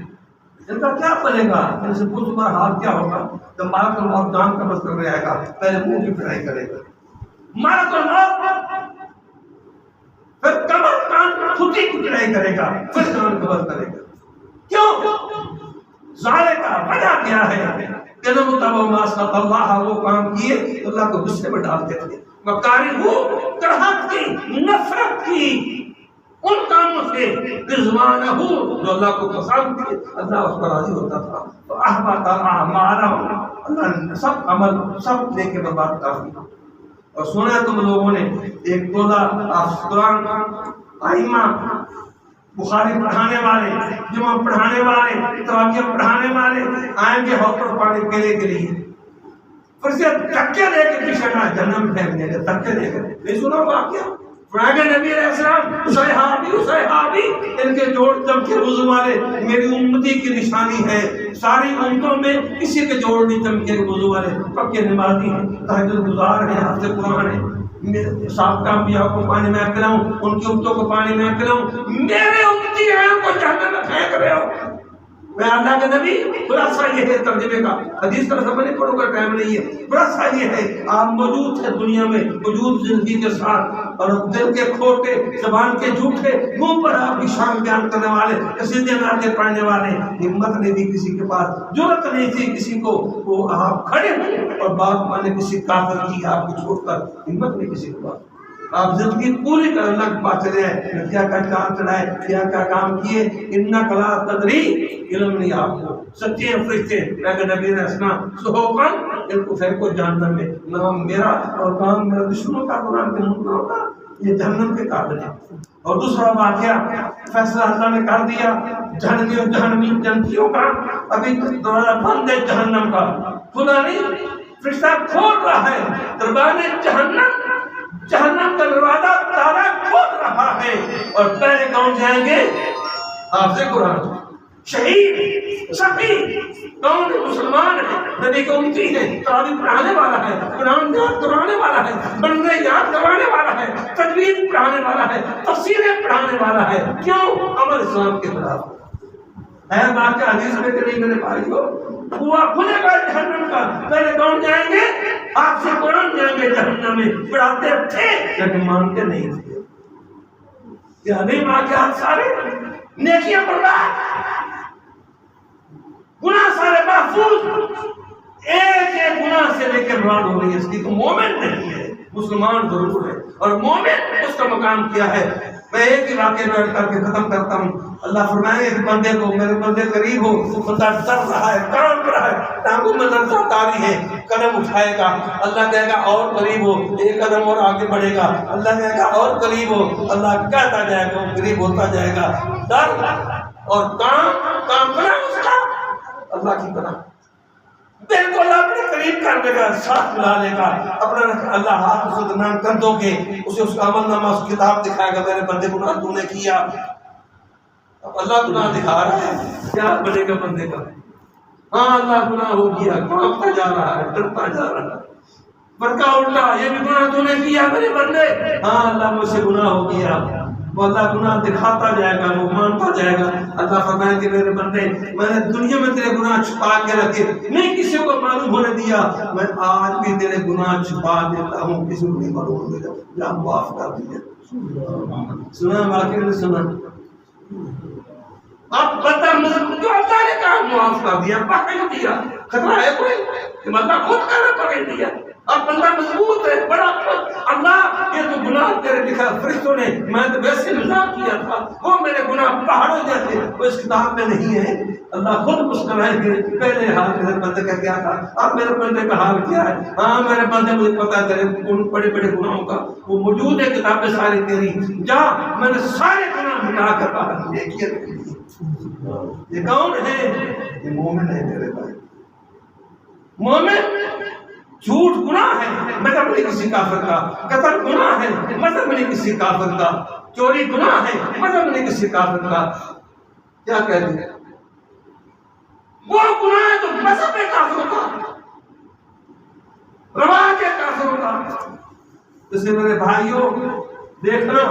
ان کا کیا بنے گا؟ ان سے پوچھ تمہارا حال کیا ہوگا جب مالک الموت جان قبض کرنے آئے گا، پہلے منہ کی پڑھائی کرے گا، مالک الموت پھر کمر کان چھٹی کی پڑھائی کرے گا، پھر جان قبض کرے گا۔ کیوں؟ ظاہر کا وجہ کیا ہے کہ نہ مطابق ما اسخط اللہ، وہ کام کیے اللہ کو غصے میں ڈالتے تھے، وکارہو کراہت کی، نفرت کی ان کاموں سے، رضوانہ جو اللہ کو پسند تھے، اللہ اس پر راضی ہوتا تھا، تو احبط اعمالہم، اللہ نے سب عمل سب نیکی برباد کر دیا۔ اور سنا تم لوگوں نے ایک ٹولہ قرآن ائمہ، بخاری پڑھانے والے، جمعہ پڑھانے والے، تراویح پڑھانے والے آئیں گے حوض پر پانی پینے کے لیے، پھر سے دھکے دے کے پیچھے نہ جہنم پھینک دیں گے، دھکے دے کر۔ نہیں سنا واقعہ؟ فرمایا نبی علیہ السلام صحابی ان کے جوڑ جم کے وضو والے میری امتی کی نشانی ہے، ساری امتوں میں کسی کے جوڑ نہیں جم کے وضو والے، پکے نمازی ہیں، تہجد گزار ہیں، حافظ قرآن ہیں۔ سابقہ انبیاء کو پانی میں پلاؤں، ان کی امتوں کو پانی میں پلاؤں، میرے امتی ہیں کو جہنم میں پھینک رہے ہو۔ میں اللہ کے نبی خلاصہ یہ ہے ترجمے کا، حدیث کا لفظ نہیں پڑھوں گا، ٹائم نہیں ہے، خلاصہ یہ ہے آپ موجود تھے دنیا میں وجود زندگی کے ساتھ، اور دل کے کھوٹے، زبان کے جھوٹے، منہ پر آپ کی شان بیان کرنے والے، قصیدے نعتیں پڑھنے والے، ہمت نہیں دی کسی کے پاس، جرأت نہیں تھی کسی کو، وہ آپ کھڑے ہوئے اور بات مانے کسی کافر کی آپ کو چھوڑ کر، ہمت نہیں کسی کے پاس، آپ زندگی پوری کر اللہ کے پاس چلے آئے، کیا کیا کام چلائے، کیا کیا کام کیے، انک لا تدری، علم نہیں آپ کو، سچے فرشتے لیکن نبی نے اسنا سہوکن ان کو پھینکو جہنم میں، نام میرا اور کام میرا دشمنوں کا، قرآن کے منکروں کا، یہ جہنم کے قابل ہے۔ اور دوسرا واقعہ فیصلہ اللہ نے کر دیا جہنمی جنتیوں کا، ابھی دروازہ بند ہے جہنم کا، خدا نہیں فرشتہ کھول رہا ہے دربان جہنم کا دروازہ تالا کھول رہا ہے، اور پہلے کون جائیں گے؟ حافظ قرآن، شہید، سخی، کون مسلمان ہے، نبی کا امتی ہے، تراویح پڑھانے والا ہے، قرآن یاد کرانے والا ہے، بندے یاد کرانے والا ہے، تجوید پڑھانے والا ہے، تفسیریں پڑھانے والا ہے، کیوں؟ عمل اسلام کے خلاف ہے واقعہ حدیث میں کہ نہیں میرے بھائیو، ہوا کھلے گا جہنم کا، پہلے کون جائیں گے؟ آپ سے قرآن جائیں گے جہنم میں، پڑھاتے تھے لیکن مانتے نہیں تھے، کیا نہیں واقعات سارے نیکیاں برباد، گناہ سارے محفوظ، ایک ایک گناہ سے لے کے برباد ہو رہی ہے، اس کی تو مومن نہیں ہے، مسلمان ضرور ہے، اور مومن اس کا مقام کیا ہے۔ میں ایک ہی واقعہ بیان کر کے ختم کرتا ہوں، اللہ فرمائے اس بندے کو، میرے بندے قریب ہو، بندہ ڈر رہا ہے، کام رہا ہے، ٹانگوں میں لرزہ طاری ہے، قدم اٹھائے گا، اللہ کہے گا اور قریب ہو، ایک قدم اور آگے بڑھے گا، اللہ کہے گا اور قریب ہو، اللہ کہتا جائے گا، وہ قریب ہوتا جائے گا، ڈر اور کام کرنا اس کا اللہ کی طرح بالکل اپنے قریب کر لے گا، ساتھ ملا لے گا، اپنا اللہ ہاتھ اس درمیان کر دو گے، اسے اس کا عمل نامہ اس کتاب دکھائے گا، میرے بندے گناہ تو نے کیا، اب اللہ گناہ دکھا رہا ہے، کیا بنے گا بندے کا؟ ہاں اللہ گناہ ہو گیا، کانپتا جا رہا ہے، ڈرتا جا رہا ہے، برکا الٹا، یہ بھی گناہ تو نے کیا میرے بندے، ہاں اللہ مجھ سے گناہ ہو گیا، وہ اللہ گناہ دکھاتا جائے گا، وہ مانتا جائے گا، اللہ فرمائے کہ میرے بندے میں نے دنیا میں تیرے گناہ چھپا کے رکھے، نہیں کسی کو معلوم ہونے دیا، میں آج بھی تیرے گناہ چھپا دیتا ہوں، کسی کو نہیں معلوم ہونے دیا، جا معاف کر دیا۔ سنا واقعی نے سنا، اب بندہ جو اللہ نے کہا معاف کر دیا، پکڑ دیا، خطرہ ہے کوئی کہ بندہ خود کہنا پکڑ دیا، اب بندہ مضبوط ہے، بڑا اللہ یہ تو گناہ تیرے لکھا فرشتوں نے، میں تو ویسے مذاق کیا تھا، وہ میرے گناہ پہاڑوں جیسے، وہ اس کتاب میں نہیں ہے، اللہ خود مسکرائے کہ پہلے حال میرے بندے کا کیا تھا، اب میرے بندے کا حال کیا ہے، ہاں میرے بندے مجھے پتا ہے تیرے بڑے بڑے گناہوں کا، وہ موجود ہے کتابیں ساری تیری، جا میں نے سارے گناہ مٹا کر باہر لے کیا۔ یہ کون ہے؟ یہ مومن ہے میرے بھائی، مومن جھوٹ گناہ ہے، مطلب نہیں کسی کافر کا، قتل گناہ ہے، مطلب نہیں کسی کافر کا، چوری گناہ ہے، مطلب نہیں کسی کافر کا، کیا کہہ دیں وہ گناہ ہے جو مذہب ہے کافروں کا، رواج ہے کافروں کا۔ اس لیے میرے بھائیوں دیکھنا،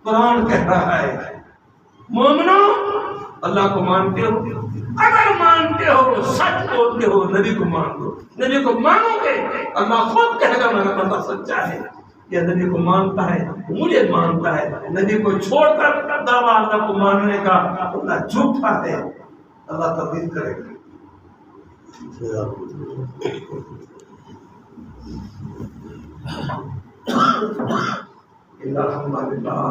قرآن کہہ رہا ہے مومنوں اللہ کو مانتے ہو، اگر مانتے ہو سچ بولتے ہو، نبی کو مان لو، نبی کو مانو گے اللہ خود کہے گا میرا بندہ سچا ہے، یہ نبی کو مانتا ہے، مجھے مانتا ہے، نبی کو چھوڑ کر دعویٰ اللہ کو ماننے کا اللہ جھوٹا ہے، اللہ تبدیل کرے گا۔ الحمد للہ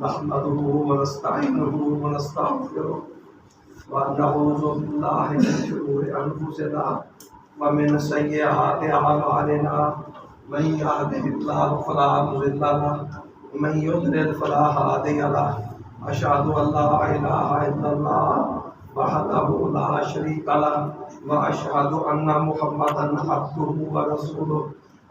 نحمده ونستعینه ونستغفره ونعوذ باللہ من شرور انفسنا ومن سیئات اعمالنا من یهده اللہ فلا مضل له ومن یضلل فلا هادی له اشهد ان لا الہ الا اللہ وحدہ لا شریک له واشهد ان محمدا عبدہ ورسولہ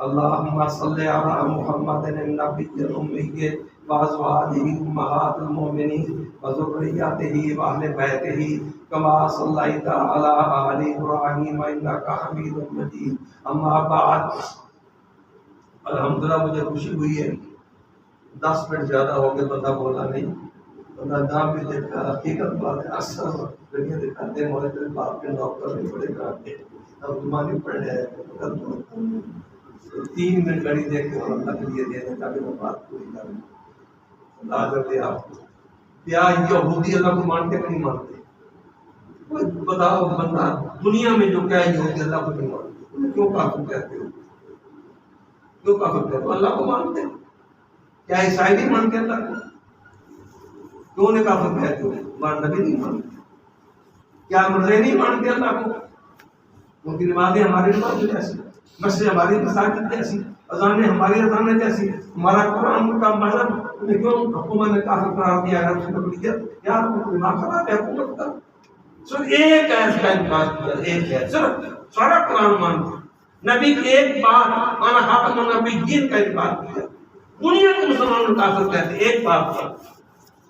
اللہم صلی علی محمد النبی الأمی وازواجہ امہات المؤمنین وذریتہ واہل بیتہ کما صلیت علی آل ابراہیم انک حمید مجید۔ اما بعد، الحمدللہ مجھے خوشی ہوئی ہے 10 منٹ زیادہ ہو گئے، بندہ بولا نہیں، بندہ نام بھی دیکھا، حقیقت بات ہے، اثر دنیا دکھاتے ہیں مولوی تیرے باپ کے نوکر نہیں پڑے کراتے، اب زمانی پڑھ رہے ہیں 3 منٹ گھڑی دیکھ کے اور اللہ کے لیے دے دیں تاکہ وہ بات پوری کر لیں. اللہ حضرت دے آپ کو. کیا یہودی اللہ کو مانتے کہ نہیں مانتے؟ کوئی بتاؤ بندہ دنیا میں جو کیا یہودی اللہ کو نہیں مانتے، کیوں کافر کہتے ہو؟ کیوں کافر کہتے ہو؟ اللہ کو مانتے. کیا عیسائی نہیں مانتے اللہ کو؟ کیوں نے کافر کہتے ہو؟ نبی نہیں مانتے. کیا مرزے نہیں مانتے اللہ کو؟ ان کی نمازیں ہماری نمازیں جیسی، مسجد ہماری مساجد جیسی، اذانیں ہماری اذانیں جیسی، ہمارا قرآن کا مذہب کیوں حکومت نے کافر قرار دیا ہے؟ یار دماغ خراب ہے حکومت کا. صرف ایک ہے اس کا انکار کیا، ایک ہے، صرف سارا قرآن مانتے. نبی کی ایک بات انا خاتم النبیین کا انکار کیا. دنیا کے مسلمانوں کافر کہتے ایک بات پر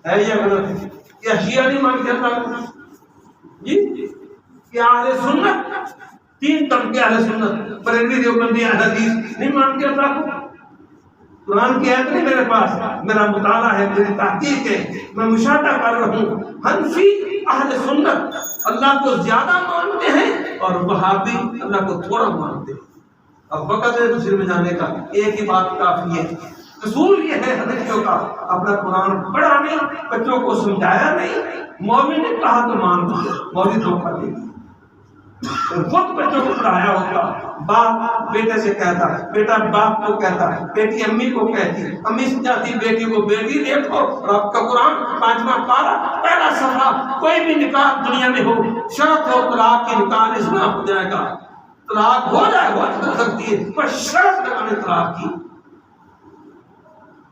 ہے یا غلط ہے؟ کیا شیعہ نہیں مانتے اللہ کو؟ جی کیا اہل سنت 3 طبقے اہل سنت بریلوی دیوبندی اہل حدیث نہیں مانتے اللہ کو؟ قرآن کی آیت نہیں میرے پاس، میرا مطالعہ ہے، میری تحقیق ہے، میں مشاہدہ کر رہا ہوں. حنفی اہل سنت اللہ کو زیادہ مانتے ہیں اور وہابی اللہ کو تھوڑا مانتے ہیں. اب وقت ہے تفسیر میں جانے کا، ایک ہی بات کافی ہے. اصول یہ ہے حنفیوں کا، اپنا قرآن پڑھا نہیں، بچوں کو سمجھایا نہیں. مولوی نے کہا تو مان لیا، مولوی دھوکہ دے دیا. خود بچوں کو پڑھایا ہوگا، باپ بیٹے سے کہتا ہے، بیٹا باپ کو کہتا ہے، بیٹی امی کو کہتی ہے، امی سے جاتی بیٹی کو، بیٹی دیکھو رب کا قرآن 5واں پارہ پہلا صفحہ، کوئی بھی نکاح دنیا میں ہو شرط ہو طلاق کی، نکاح اسلام ہو جائے گا. طلاق ہو جائے ہو سکتی ہے پر شرط لگانے طلاق کی،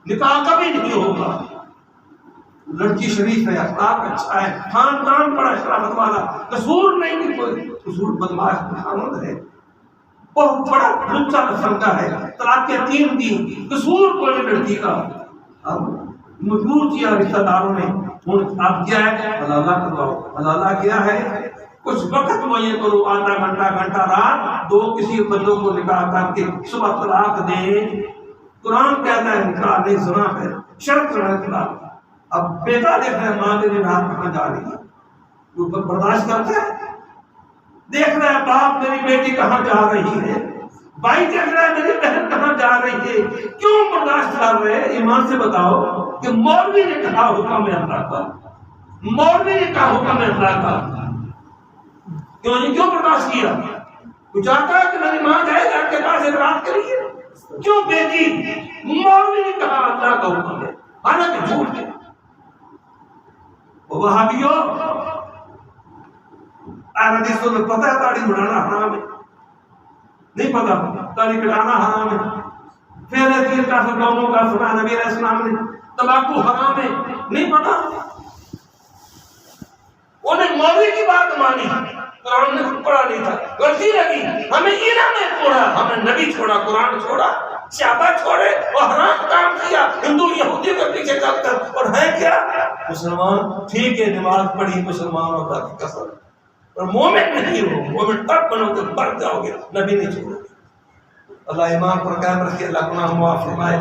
نکاح کبھی نہیں ہوگا. لڑکی شریف ہے، اخلاق اچھا ہے، خاندان بڑا شرافت والا، قصور نہیں کوئی، قصور بدماش خامد ہے، بہت بڑا لچا لفنگا ہے، طلاق کے 3 دی، قصور کوئی لڑکی کا. اب مجبور کیا رشتہ داروں نے، اب کیا ہے حلالہ کرواؤ. حلالہ کیا ہے؟ کچھ وقت معین کرو، آدھا گھنٹہ رات 2 کسی بندوں کو نکاح کر کے صبح طلاق دیں. قرآن کہتا ہے نکاح نہیں زنا ہے، شرط ہے طلاق. اب بیٹا دیکھ رہا ہے ماں میری رات کہاں جا رہی ہے، وہ برداشت کرتا ہے؟ دیکھ رہا ہے باپ میری بیٹی کہاں جا رہی ہے، بھائی دیکھ رہا ہے میری بہن کہاں جا رہی ہے. کیوں برداشت کر رہے ہیں؟ ایمان سے بتاؤ کہ مولوی نے کہا حکم ہے اللہ کا، مولوی نے کہا حکم ہے اللہ کا. کیوں برداشت کیا؟ وہ چاہتا ہے کہ میری ماں جائے گا کے پاس اعتراض کریے. کیوں بیٹی؟ مولوی نے کہا اللہ کا حکم ہے، حالانکہ جھوٹ ہے. وہابیوں حدیثوں میں پتہ ہے داڑھی بڑھانا حرام ہے؟ نہیں پتا؟ داڑھی کٹانا حرام ہے. پھر تیر کا فرمانوں کا فرمان نبی علیہ السلام نے تمباکو حرام ہے، نہیں پتا؟ انہیں مولوی کی بات مانی، قرآن نے پڑھا نہیں تھا، غلطی لگی ہمیں. انہوں نے چھوڑا، ہمیں نبی چھوڑا، قرآن چھوڑا، صحابہ چھوڑے اور حرام کام کیا ہندو یہودی کے پیچھے چل کر. اور ہے کیا مسلمان؟ ٹھیک ہے نماز پڑھی مسلمان اور کی قسم، اور مومن نہیں ہو. مومن تب بنو گے مر جاؤ گے، نبی نہیں چھوڑو گے. اللہ ایمان پر قائم رکھے، اللہ گناہ معاف فرمائے.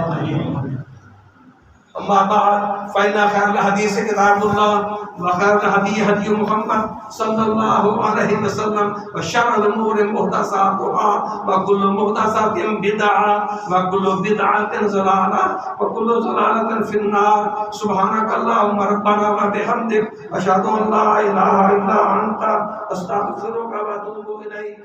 اما بعد فإن خير الحديث كتاب الله وخير الهدي هدي محمد صلى الله عليه وسلم وشر الأمور محدثاتها وكل محدثة بدعة وكل بدعة ضلالة وكل ضلالة في النار. سبحانك اللهم ربنا وبحمدك أشهد أن لا إله إلا أنت أستغفرك وأتوب إليك.